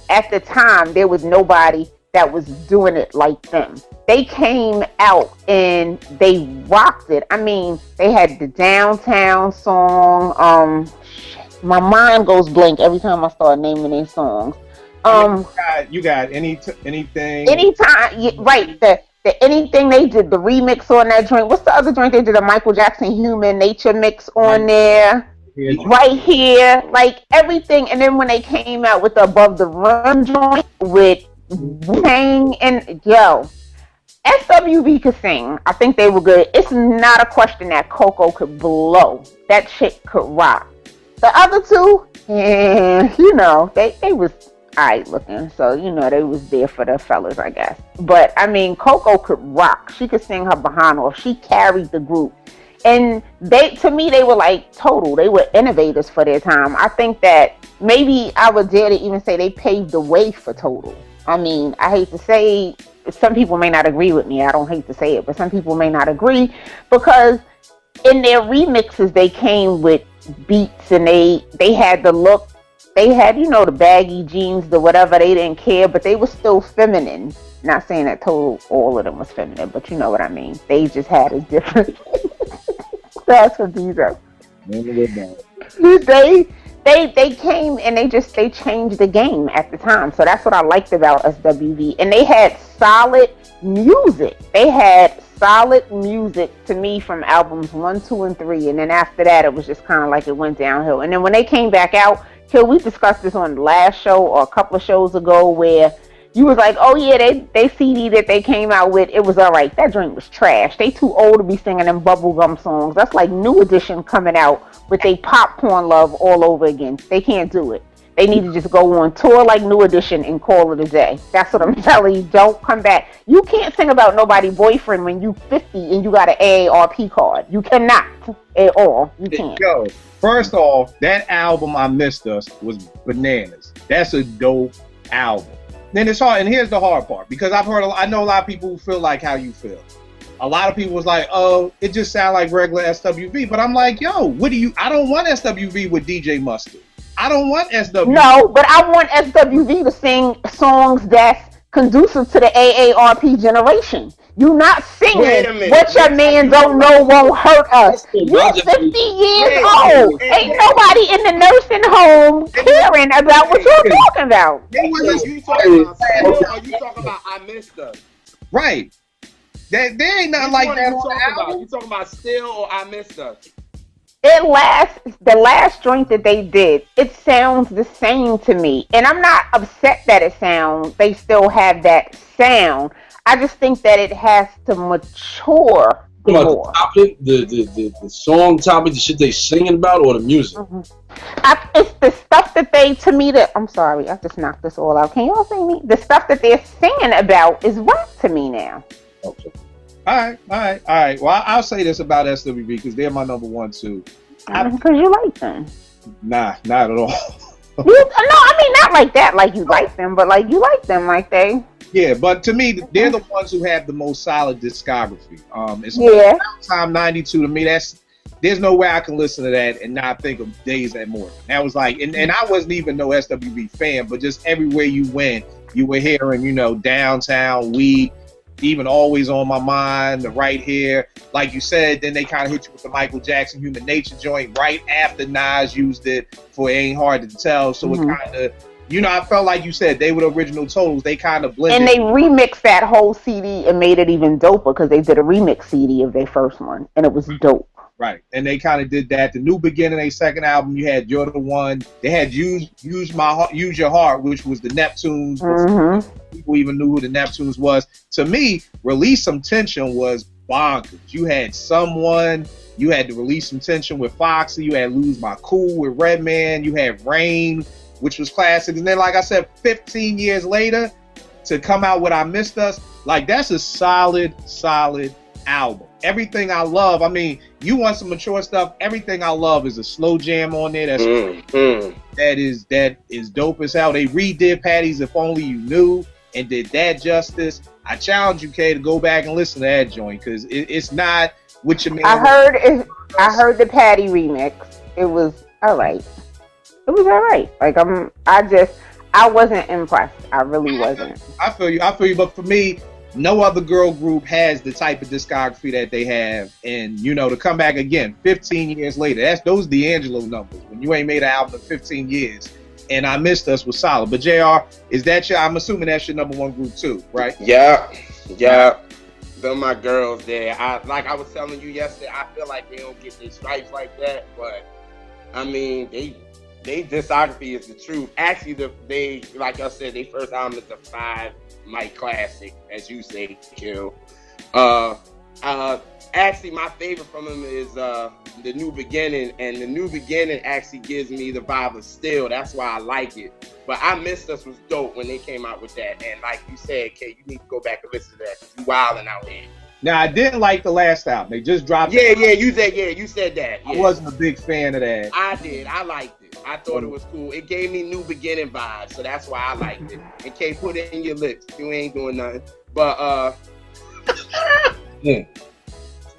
At the time there was nobody that was doing it like them. They came out and they rocked it. I mean, they had the Downtown song. My mind goes blank every time I start naming their songs. You got anything? Anytime, right? The anything they did, the remix on that joint. What's the other joint they did? A Michael Jackson Human Nature mix on there. Right here, like everything. And then when they came out with the Above the Rim joint with Wang and SWV could sing. I think they were good. It's not a question that Coco could blow. That chick could rock. The other two, they was alright looking. So, they was there for the fellas, I guess. But, I mean, Coco could rock. She could sing her behind off. She carried the group. And to me, they were like total. They were innovators for their time. I think that maybe I would dare to even say they paved the way for Total. I mean, I hate to say, some people may not agree with me. I don't hate to say it, but some people may not agree because in their remixes, they came with beats and they had the look. They had, the baggy jeans, the whatever. They didn't care, but they were still feminine. Not saying that Total, all of them was feminine, but you know what I mean. They just had a different. That's what these are. They came and they changed the game at the time. So that's what I liked about SWV. And they had solid music. They had solid music to me from albums 1, 2, and 3. And then after that, it was just kind of like it went downhill. And then when they came back out, we discussed this on the last show or a couple of shows ago where you was like, oh yeah, they CD that they came out with, it was all right. That drink was trash. They too old to be singing them bubblegum songs. That's like New Edition coming out with they popcorn love all over again. They can't do it. They need to just go on tour like New Edition and call it a day. That's what I'm telling you. Don't come back. You can't sing about nobody's boyfriend when you 50 and you got an AARP card. You cannot at all. You can't. Yo, first off, that album I Missed Us was bananas. That's a dope album. Then it's hard, and here's the hard part, because I know a lot of people who feel like how you feel. A lot of people was like, oh, it just sounds like regular SWV, but I'm like, yo, I don't want SWV with DJ Mustard. I don't want SWV. No, but I want SWV to sing songs that's conducive to the AARP generation. You not singing what your man don't know won't hurt us. You're 50 years old. Ain't nobody in the nursing home caring about what you're talking about. Are you talking about I Missed Us? Right. There ain't nothing like that on the album. You talking about Still or I Missed Us? The last joint that they did, it sounds the same to me. And I'm not upset that they still have that sound. I just think that it has to mature more. The topic, the song topic, the shit they singing about, or the music? Mm-hmm. It's the stuff that I'm sorry, I just knocked this all out. Can y'all see me? The stuff that they're singing about is rap to me now. Okay. All right. Well, I'll say this about SWV because they're my number one too. Because you like them. Nah, not at all. No, I mean not like that. Like you like them, but like you like them, like they. Yeah, but to me, they're the ones who have the most solid discography. It's yeah. Time 92 to me. there's no way I can listen to that and not think of Days at Morgan. That was like, and I wasn't even no SWV fan, but just everywhere you went, you were hearing, you know, Downtown, Weak, even Always on My Mind, The Right Here. Like you said, then they kind of hit you with the Michael Jackson Human Nature joint right after Nas used it for It Ain't Hard to Tell. So it kind of, you know, I felt like you said they were the original Totals. They kind of blended. And they remixed that whole CD and made it even doper because they did a remix CD of their first one, and it was dope. Right, and they kind of did that. The New Beginning, their second album, you had You're the One. They had Use Your Heart, which was the Neptunes. People even knew who the Neptunes was. To me, Release Some Tension was bonkers. You had Someone. You had to Release Some Tension with Foxy. You had Lose My Cool with Redman. You had Rain, which was classic. And then, like I said, 15 years later, to come out with I Missed Us, like that's a solid album. Everything I Love, I mean, you want some mature stuff, Everything I Love is a slow jam on there. That's that is dope as hell. They redid Patty's If Only You Knew and did that justice. I challenge you, Kay, to go back and listen to that joint because it's not what you mean. I heard the Patty remix. It was all right. It was all right. Like I wasn't impressed. I really wasn't. I feel you. But for me, no other girl group has the type of discography that they have, and you know, to come back again 15 years later, those D'Angelo numbers. When you ain't made an album in 15 years, and I Missed Us was solid. But JR, is that I'm assuming that's your number one group too, right? Yeah. They're my girls there. Like I was telling you yesterday, I feel like they don't get their stripes like that, but I mean, they discography is the truth. Actually, they like I said, their first album is a 5 mic classic, as you say, Kill. Actually, my favorite from them is The New Beginning, and The New Beginning actually gives me the vibe of Still. That's why I like it. But I Missed Us was dope when they came out with that, and like you said, Kay, you need to go back and listen to that because you wilding out here. Now, I didn't like the last album. They just dropped it. You said that. Yeah. I wasn't a big fan of that. I did. I liked it. I thought it was cool. It gave me New Beginning vibes, so that's why I liked it. And Kay, put it in your lips. You ain't doing nothing. But,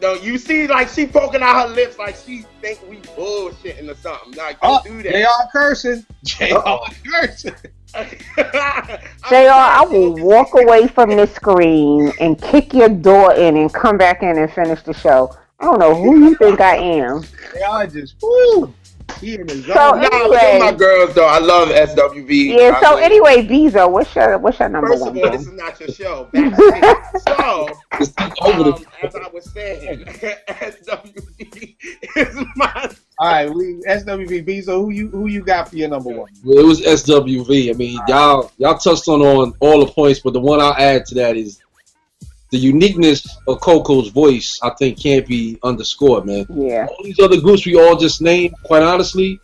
No, you see, like, she poking out her lips like she think we bullshitting or something. Like, don't do that. They are cursing. They are cursing. JR, I will walk away from the screen and kick your door in and come back in and finish the show. I don't know who you think I am. They are just, woo. He in his so anyway, my girls though, I love SWV. Yeah. So anyway, Bezo, what's your number one? First of all, this is not your show. So, as I was saying, SWV is my. All right, SWV. Bezo, who you got for your number one? Well, it was SWV. I mean, y'all touched on all the points, but the one I'll add to that is the uniqueness of Coco's voice, I think, can't be underscored, man. Yeah. All these other groups we all just named, quite honestly,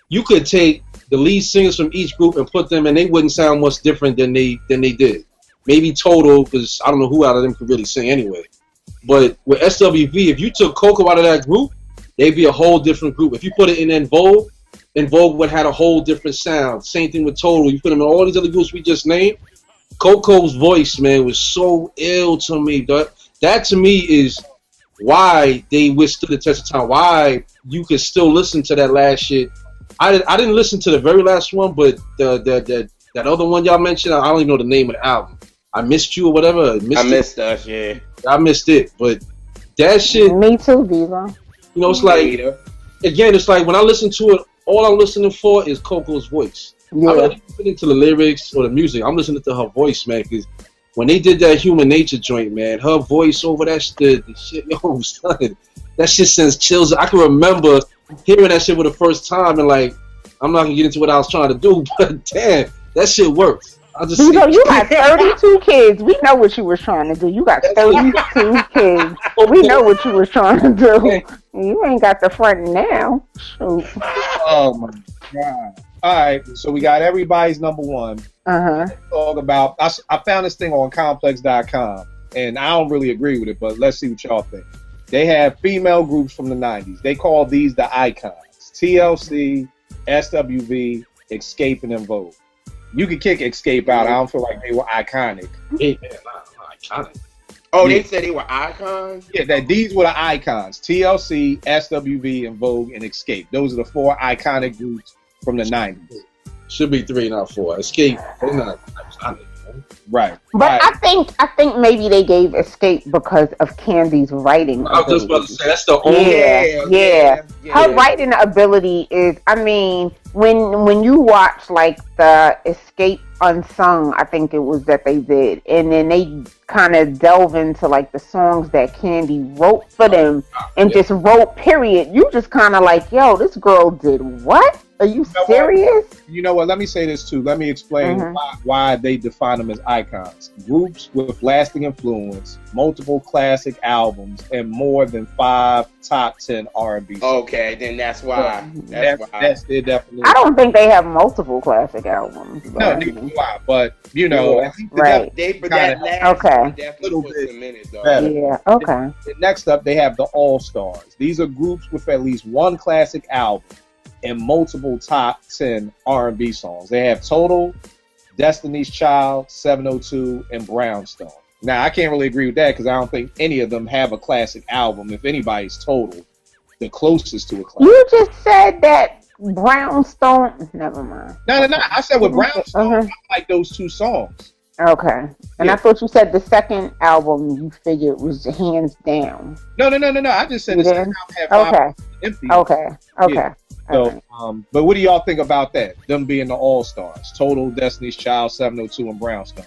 you could take the lead singers from each group and put them, and they wouldn't sound much different than they did. Maybe Total, because I don't know who out of them could really sing anyway. But with SWV, if you took Coco out of that group, they'd be a whole different group. If you put it in Vogue would have a whole different sound. Same thing with Total. You put them in all these other groups we just named, Coco's voice, man, was so ill to me. That to me is why they withstood the test of time. Why you could still listen to that last shit. I didn't listen to the very last one, but that other one y'all mentioned, I don't even know the name of the album. I Missed You or whatever. I Missed Us, yeah. I missed it, but that shit. Me too, Viva. You know, it's like again, it's like when I listen to it, all I'm listening for is Coco's voice. Yeah. I'm not listening to the lyrics or the music. I'm listening to her voice, man. Because when they did that Human Nature joint, man, her voice over that shit, yo, son, that shit sends chills. I can remember hearing that shit for the first time, and like, I'm not gonna get into what I was trying to do, but damn, that shit works. You got 32 kids. We know what you was trying to do. You got 32 kids. We know what you was trying to do. You ain't got the front now. Shoot. Oh my God. All right, so we got everybody's number one. Let's talk about. I found this thing on complex.com, and I don't really agree with it, but let's see what y'all think. They have female groups from the 90s. They call these the icons: TLC, SWV, Escape, and En Vogue. You could kick Escape out. I don't feel like they were iconic. Hey, man, not iconic. Oh, Yeah. they said they were icons? Yeah, that these were the icons: TLC, SWV, and Vogue and Escape. Those are the 4 iconic groups from the 90s. Should be 3, not 4. Escape. They're not iconic, man. Right. But Right. I think maybe they gave Escape because of Candy's writing. I was just about to say that's the only. Yeah. Her writing ability is, I mean, when you watch like the Escape Unsung, I think it was that they did, and then they kind of delve into like the songs that Candy wrote for them and just wrote, period. You just kind of like, yo, this girl did what? Are you serious? You know what? Let me say this too. Let me explain why they define them as icons. Groups with lasting influence, multiple classic albums, and more than 5 top 10 R&B songs. Okay, then that's why. That's their definition. I don't think they have multiple classic albums. No, neither do I. But you know, at least the right. But that last one definitely puts them in it, though. better. Yeah. Okay. And next up, they have the All Stars. These are groups with at least 1 classic album and multiple top 10 R&B songs. They have Total, Destiny's Child, 702, and Brownstone. Now, I can't really agree with that because I don't think any of them have a classic album. If anybody's Total, the closest to a classic. You just said that Brownstone. Never mind. No. I said with Brownstone, I like those 2 songs. Okay. And I thought you said the second album you figured was hands down. No. I just said the second album had 5 empty. Okay. Yeah. So, but what do y'all think about that? Them being the All Stars, Total, Destiny's Child, 702, and Brownstone.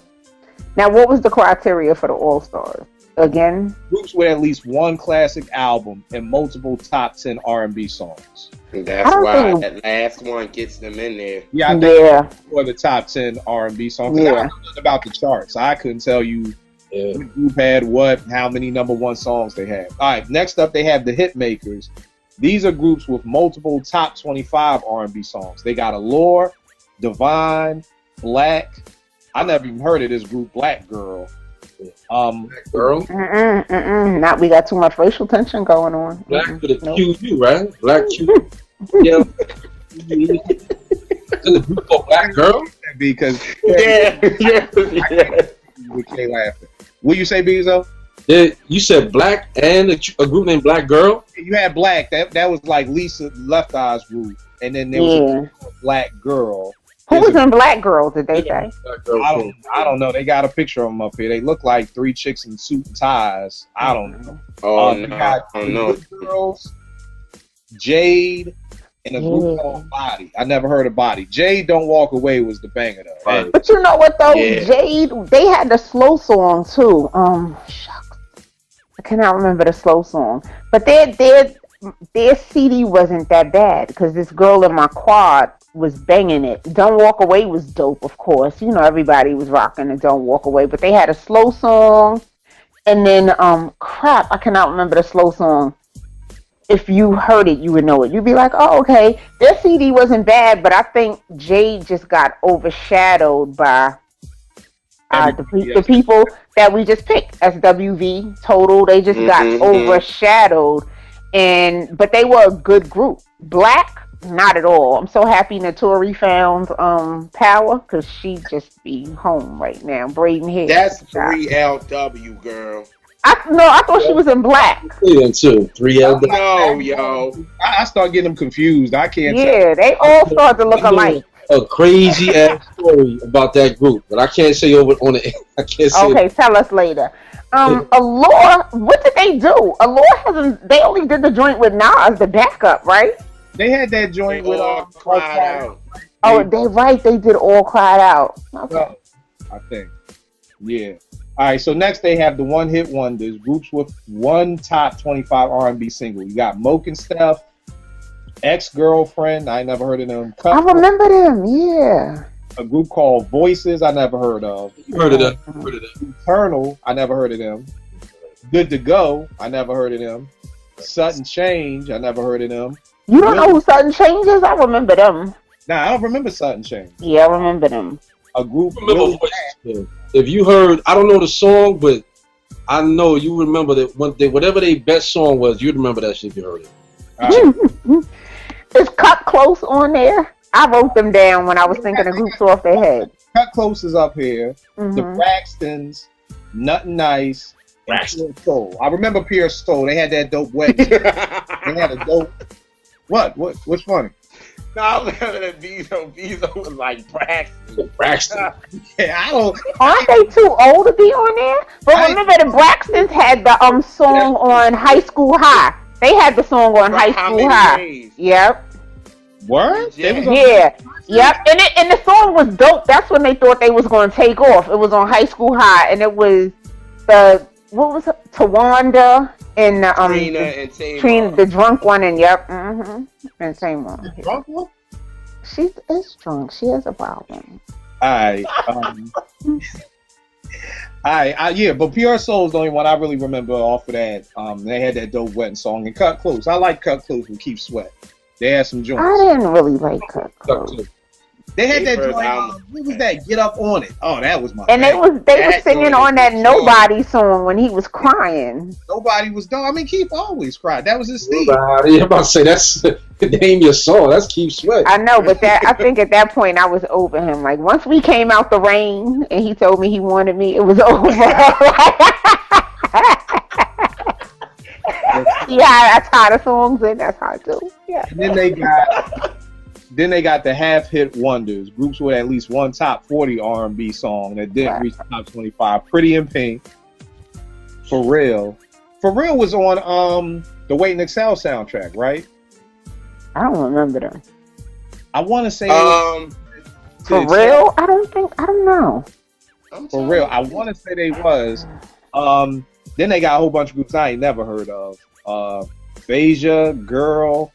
Now, what was the criteria for the All Stars? Again, groups with at least 1 classic album and multiple top 10 R&B songs. That's why that last one gets them in there. Yeah, I think for the top 10 R&B songs. I don't know nothing about the charts. I couldn't tell you what group had what, how many number 1 songs they had. All right, next up they have the hit makers. These are groups with multiple top 25 R&B songs. They got Allure, Divine, Black. I never even heard of this group, Black Girl. Black Girl? Not, we got too much racial tension going on. Black with a QU, right? Black Q. Yeah. The group called Black Girl? Because yeah. We can't laugh. What you say, Bezo? You said Black and a group named Black Girl? You had Black. That was like Lisa Left Eye's group. And then there was a group called Black Girl. Who was in Black Girl, did they say? I don't know. They got a picture of them up here. They look like 3 chicks in suit and ties. I don't know. Good Girls, Jade, and a group called Body. I never heard of Body. Jade Don't Walk Away was the banger though. Right. But you know what though? Jade, they had the slow song too. Shucks. I cannot remember the slow song. But their CD wasn't that bad because this girl in my quad was banging it. Don't Walk Away was dope, of course. You know, everybody was rocking the Don't Walk Away, but they had a slow song, and then I cannot remember the slow song. If you heard it, you would know it. You'd be like, oh, okay. Their CD wasn't bad, but I think Jade just got overshadowed by the people that we just picked. SWV, Total, they just got overshadowed. But they were a good group. Black, not at all. I'm so happy Notori found Power because she just be home right now, braiding hair. That's 3LW, girl. I thought she was in Black. Yeah, too. 3LW. No, yo. I start getting them confused. I can't tell. Yeah, they all start to look alike. A crazy ass story about that group, but I can't say over on it. I can't say. Okay, tell us later. Allure, what did they do? Allure hasn't. They only did the joint with Nas, the backup, right? They had that joint with all Cried Out. Oh, they did All Cried Out. Okay. I think. Yeah. All right. So next they have the one hit wonders, groups with 1 top 25 R&B single. You got Moke and Steph, Ex-Girlfriend. I never heard of them. I remember them. Yeah. A group called Voices. I never heard of. You heard of them? Eternal. I never heard of them. Good to Go. I never heard of them. Sudden Change. I never heard of them. You don't know who Sudden Change is? I remember them. Nah, I don't remember Sudden Change. Yeah, I remember them. A group. Really if you heard, I don't know the song, but I know you remember that whatever their best song was, you'd remember that shit if you heard it. Is Cut Close on there? I wrote them down when I was thinking of groups off their head. Cut Close is up here. The Braxtons, Nothing Nice, Pure Soul. I remember Pure Soul. They had that dope wet. They had a dope. What's funny? No, I remember that Bezo was like Braxton. Braxton. Yeah, I don't. Aren't they too old to be on there? But remember, the Braxtons had the song on High School High. They had the song on High School High. Days? Yep. Word? Yeah. Yeah. Yep. And the song was dope. That's when they thought they was going to take off. It was on High School High, and it was Tawanda and Trina and Tamar. the drunk one, and and Tamar. The drunk one? She is drunk. She has a problem. Alright. Yeah, but Pure Soul is the only one I really remember off of that. They had that dope wet song and Cut Close. I like Cut Close with Keith Sweat. They had some joints. I didn't really like Cut Close. They had that joint. What was that? Get Up On It. Oh, that was my. And favorite. they were singing on that Nobody song when he was crying. Nobody was done. I mean, Keith always cried. That was his theme. I'm about to say that's name your song. That's Keith Sweat. I know, but I think at that point I was over him. Like once we came out the rain and he told me he wanted me, it was over. Yeah, that's how the songs and that's how I do. Yeah. And then they got the half-hit wonders, groups with at least one top 40 R&B song that didn't reach the top 25. Pretty in Pink, For Real. For Real was on the Wait and Excel soundtrack, right? I don't remember them. I want to say For Real? I don't know. For Real, I want to say they was. Then they got a whole bunch of groups I ain't never heard of. Phasia, Girl,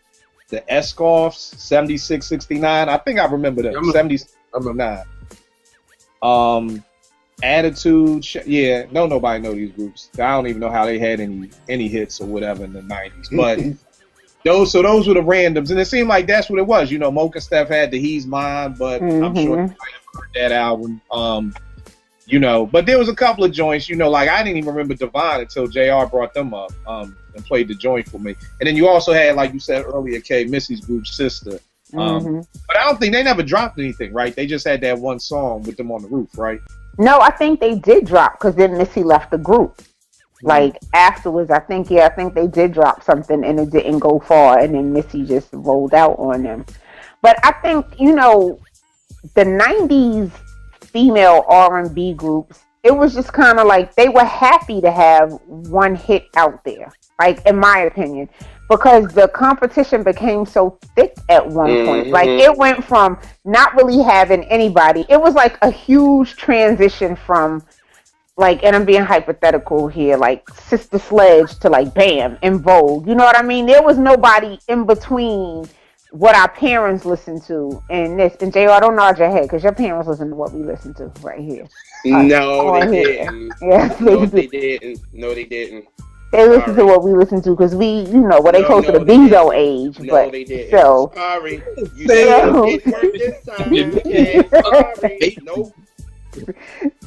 the Escoffs, 7669. I think I remember them. 79. Attitude. Nobody know these groups. I don't even know how they had any hits or whatever in the 90s. But those were the randoms, and it seemed like that's what it was. You know, Mocha Steph had the He's Mine, but I'm sure you might have heard that album. But there was a couple of joints, like I didn't even remember Divine until JR brought them up and played the joint for me. And then you also had, like you said earlier, Kay, Missy's group Sister. But I don't think they never dropped anything, right? They just had that one song with them on the roof, right? No, I think they did drop because then Missy left the group. Like afterwards, I think they did drop something and it didn't go far, and then Missy just rolled out on them. But I think the 90s female R&B groups, it was just kind of like they were happy to have one hit out there, like in my opinion, because the competition became so thick at one point. Like it went from not really having anybody. It was like a huge transition from like, and I'm being hypothetical here, like Sister Sledge to like Bam in Vogue. You know what I mean? There was nobody in between what our parents listened to and this. And JR, don't nod your head because your parents listen to what we listen to right here. No, they didn't. Yes, they didn't. No, they didn't. They listen to what we listen to because we, they close to the Bezo age. No, but they didn't. So, sorry. You said it didn't work this time. Yeah, sorry. Nope.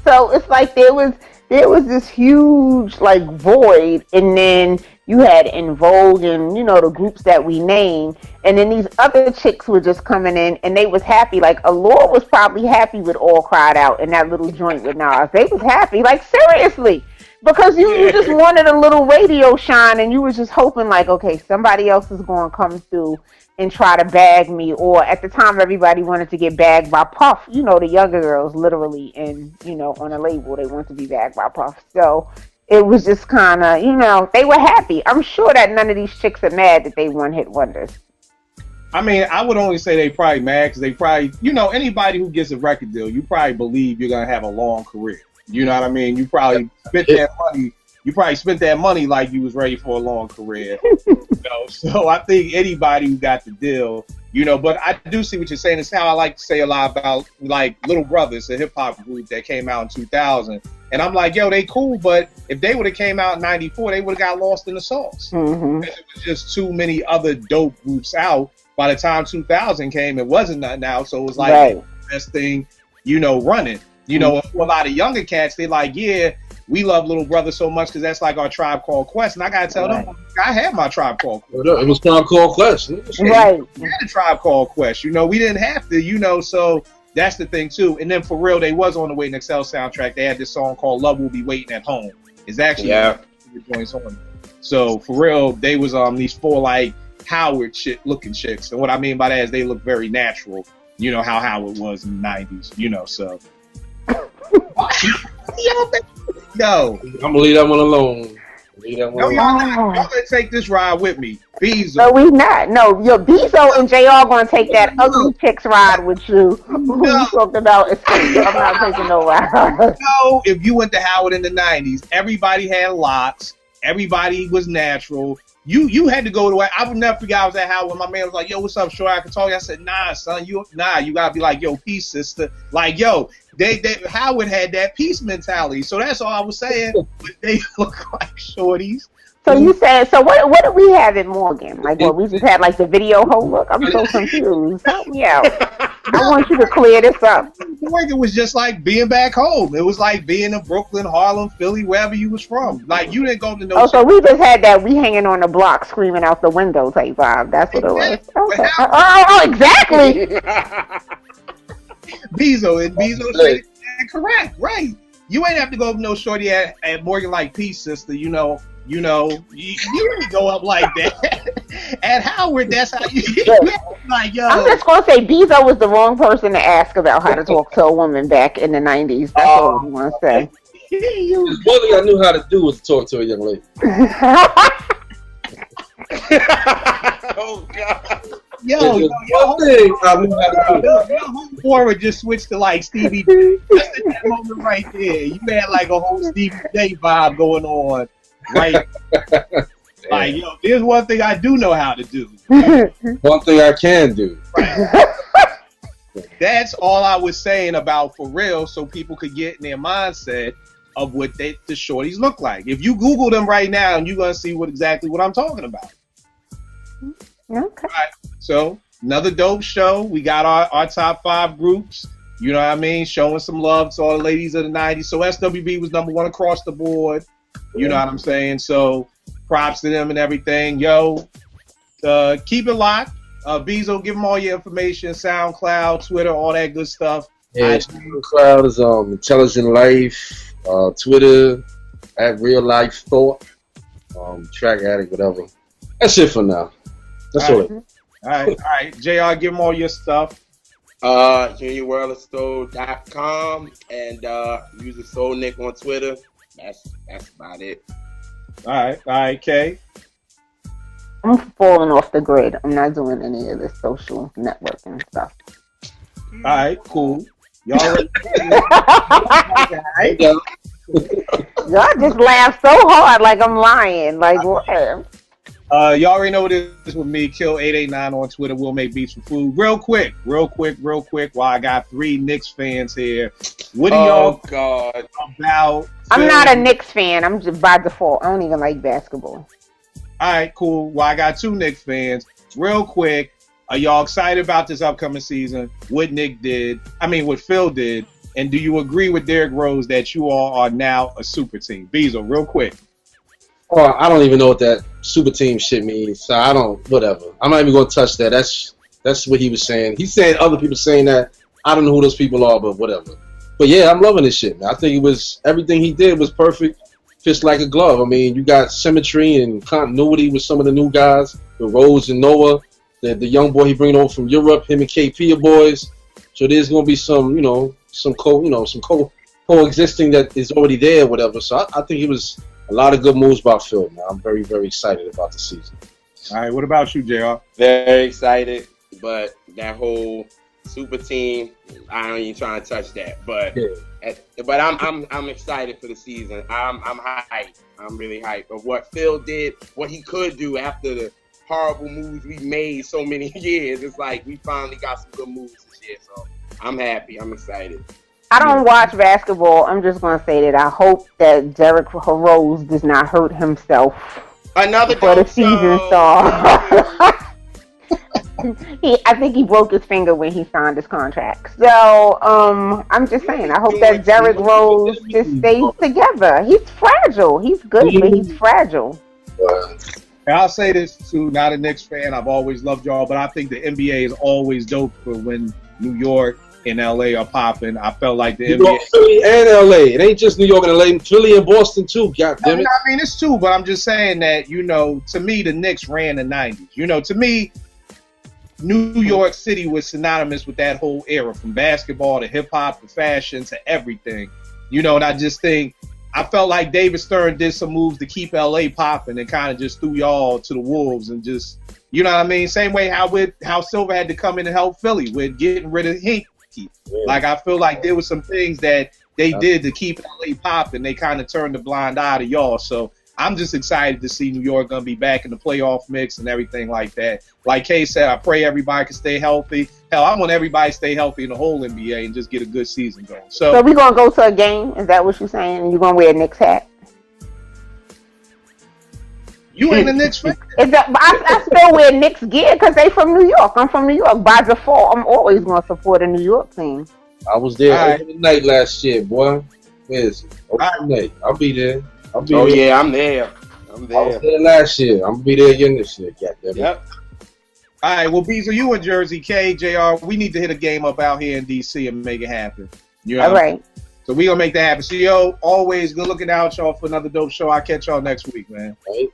So it's like there was this huge like void, and then you had In Vogue and the groups that we named, and then these other chicks were just coming in and they was happy. Like Allure was probably happy with All Cried Out and that little joint with Nas. They was happy, like seriously, because you just wanted a little radio shine, and you was just hoping like, okay, somebody else is going to come through and try to bag me. Or at the time, everybody wanted to get bagged by Puff. The younger girls, literally, and on a label, they want to be bagged by Puff. So it was just kind of, they were happy. I'm sure that none of these chicks are mad that they one-hit wonders. I mean, I would only say they probably mad because they probably, anybody who gets a record deal, you probably believe you're gonna have a long career. You know what I mean? You probably spent that money. You probably spent that money like you was ready for a long career. So I think anybody who got the deal, but I do see what you're saying. It's how I like to say a lot about like Little Brothers, a hip hop group that came out in 2000. And I'm like, yo, they cool, but if they would have came out in 94, they would have got lost in the sauce. Because it was just too many other dope groups out. By the time 2000 came, it wasn't nothing out. So it was like the best thing, running. For a lot of younger cats, they're like, yeah, we love Little Brother so much because that's like our Tribe Called Quest. And I got to tell them, I had my Tribe Called Quest. It was Tribe Called Quest. Right. We had a Tribe Called Quest. We didn't have to, so that's the thing too. And then For Real, they was on the Wait and Excel soundtrack. They had this song called Love Will Be Waiting at Home. It's actually Yeah. joints on. So for real, they was these 4 like Howard looking chicks, and what I mean by that is they look very natural. You know how Howard was in the 90s. You know, so. Yo, I'm gonna leave that one alone. Leave that one no, alone. y'all not. Y'all gonna take this ride with me, Bezo. No, we not. No, your Bezo and JR gonna take that ugly chicks ride with you. Who you talked about escape. I'm not taking no ride. No, if you went to Howard in the 90s, everybody had locks. Everybody was natural. You had to go to. I would never forget. I was at Howard when my man was like, "Yo, what's up, Short? I can talk." I said, "Nah, son, you gotta be like, yo, peace, sister." Like, yo, they Howard had that peace mentality. So that's all I was saying. But they look like shorties. So you said, so what did we have in Morgan? Like, what, we just had like the video whole look? I'm so confused. Help me out. I want you to clear this up. Morgan was just like being back home. It was like being in Brooklyn, Harlem, Philly, wherever you was from. Like, you didn't go to no. Oh, so we just had that we hanging on the block screaming out the window type vibe. That's what it was. Okay. Oh, exactly. Bezo said correct, right? You ain't have to go to no shorty at Morgan like peace, sister. You didn't go up like that. At Howard, that's how you like, yo. I'm just gonna say Bezo was the wrong person to ask about how to talk to a woman back in the 90s. That's all I want to say. The one thing I knew how to do was talk to a young lady. Oh God. Yo, one thing I knew how to do. Your whole forward just switched to like Stevie J. Just at that moment right there. You had like a whole Stevie J vibe going on. Right. Like, yo, there's one thing I do know how to do. One thing I can do. Right. That's all I was saying about for real, so people could get in their mindset of what the shorties look like. If you Google them right now, and you're gonna see exactly what I'm talking about. Okay. Right. So another dope show. We got our top 5 groups. You know what I mean? Showing some love to all the ladies of the 90s. So SWB was number 1 across the board. You know what I'm saying? So props to them and everything. Yo, keep it locked. Bezo, give them all your information. SoundCloud, Twitter, all that good stuff. Yeah, SoundCloud is Intelligent Life. Twitter at Real Life Thought. Track Addict, whatever. That's it for now. That's all. All right. JR, give them all your stuff. JuniorWorldStore.com and Music Soul Nick on Twitter. That's about it. All right, Kay. I'm falling off the grid. I'm not doing any of this social networking stuff. All right, cool. Y'all ready? Y'all just laugh so hard like I'm lying. Like, what? Y'all already know what it is with me. Kill889 on Twitter. We'll make beats for food. Real quick. While I got 3 Knicks fans here. What do y'all God about? I'm not a Knicks fan. I'm just by default. I don't even like basketball. All right, cool. Well, I got 2 Knicks fans. Real quick, are y'all excited about this upcoming season? What Phil did, and do you agree with Derrick Rose that you all are now a super team? Bezo, real quick. Oh, I don't even know what that super team shit means. So whatever. I'm not even gonna touch that. That's what he was saying. He's saying other people saying that. I don't know who those people are, but whatever. But yeah, I'm loving this shit, man. I think everything he did was perfect. Fits like a glove. I mean, you got symmetry and continuity with some of the new guys, with Rose and Noah, the young boy he bringing over from Europe. Him and KP are boys. So there's gonna be some coexisting that is already there, whatever. So I think it was a lot of good moves by Phil, man. I'm very, very excited about the season. All right, what about you, JR? Very excited, but that whole super team, I ain't even trying to touch that. But but I'm excited for the season. I'm hyped. I'm really hyped of what Phil did, what he could do after the horrible moves we made so many years. It's like we finally got some good moves this year. So I'm happy. I'm excited. I don't watch basketball. I'm just going to say that I hope that Derrick Rose does not hurt himself before the season starts. I think he broke his finger when he signed his contract. So I'm just saying, I hope that Derrick Rose just stays together. He's fragile. He's good, but he's fragile. And I'll say this too, not a Knicks fan. I've always loved y'all, but I think the NBA is always dope for when New York in LA are popping. I felt like the New York, NBA. Philly, and LA. It ain't just New York and LA. Philly and Boston too. God I damn it. mean, it's two, but I'm just saying that, you know, to me, the Knicks ran the 90s. You know, to me, New York City was synonymous with that whole era, from basketball to hip-hop to fashion to everything. You know, and I just think, I felt like David Stern did some moves to keep LA popping and kind of just threw y'all to the wolves and just, you know what I mean? Same way how Silver had to come in and help Philly with getting rid of Hinkie. Like, I feel like there was some things that they did to keep LA popping. They kind of turned a blind eye to y'all. So I'm just excited to see New York going to be back in the playoff mix and everything like that. Like Kay said, I pray everybody can stay healthy. Hell, I want everybody to stay healthy in the whole NBA and just get a good season going. So we're going to go to a game? Is that what you're saying? And you're going to wear a Knicks hat? you ain't a Knicks fan? I still wear Knicks gear because they from New York. I'm from New York. By default, I'm always going to support a New York team. I was there All opening night last year, boy. Where is it? Opening night. I'll be there. Oh yeah, I'm there. I was there last year. I'm gonna be there again this year. Goddamn it. Yep. All right, well, Beezer, you in Jersey, K, JR, we need to hit a game up out here in D.C. and make it happen. You know? All right. So we going to make that happen. So, yo, always good looking out, y'all, for another dope show. I'll catch y'all next week, man. Right?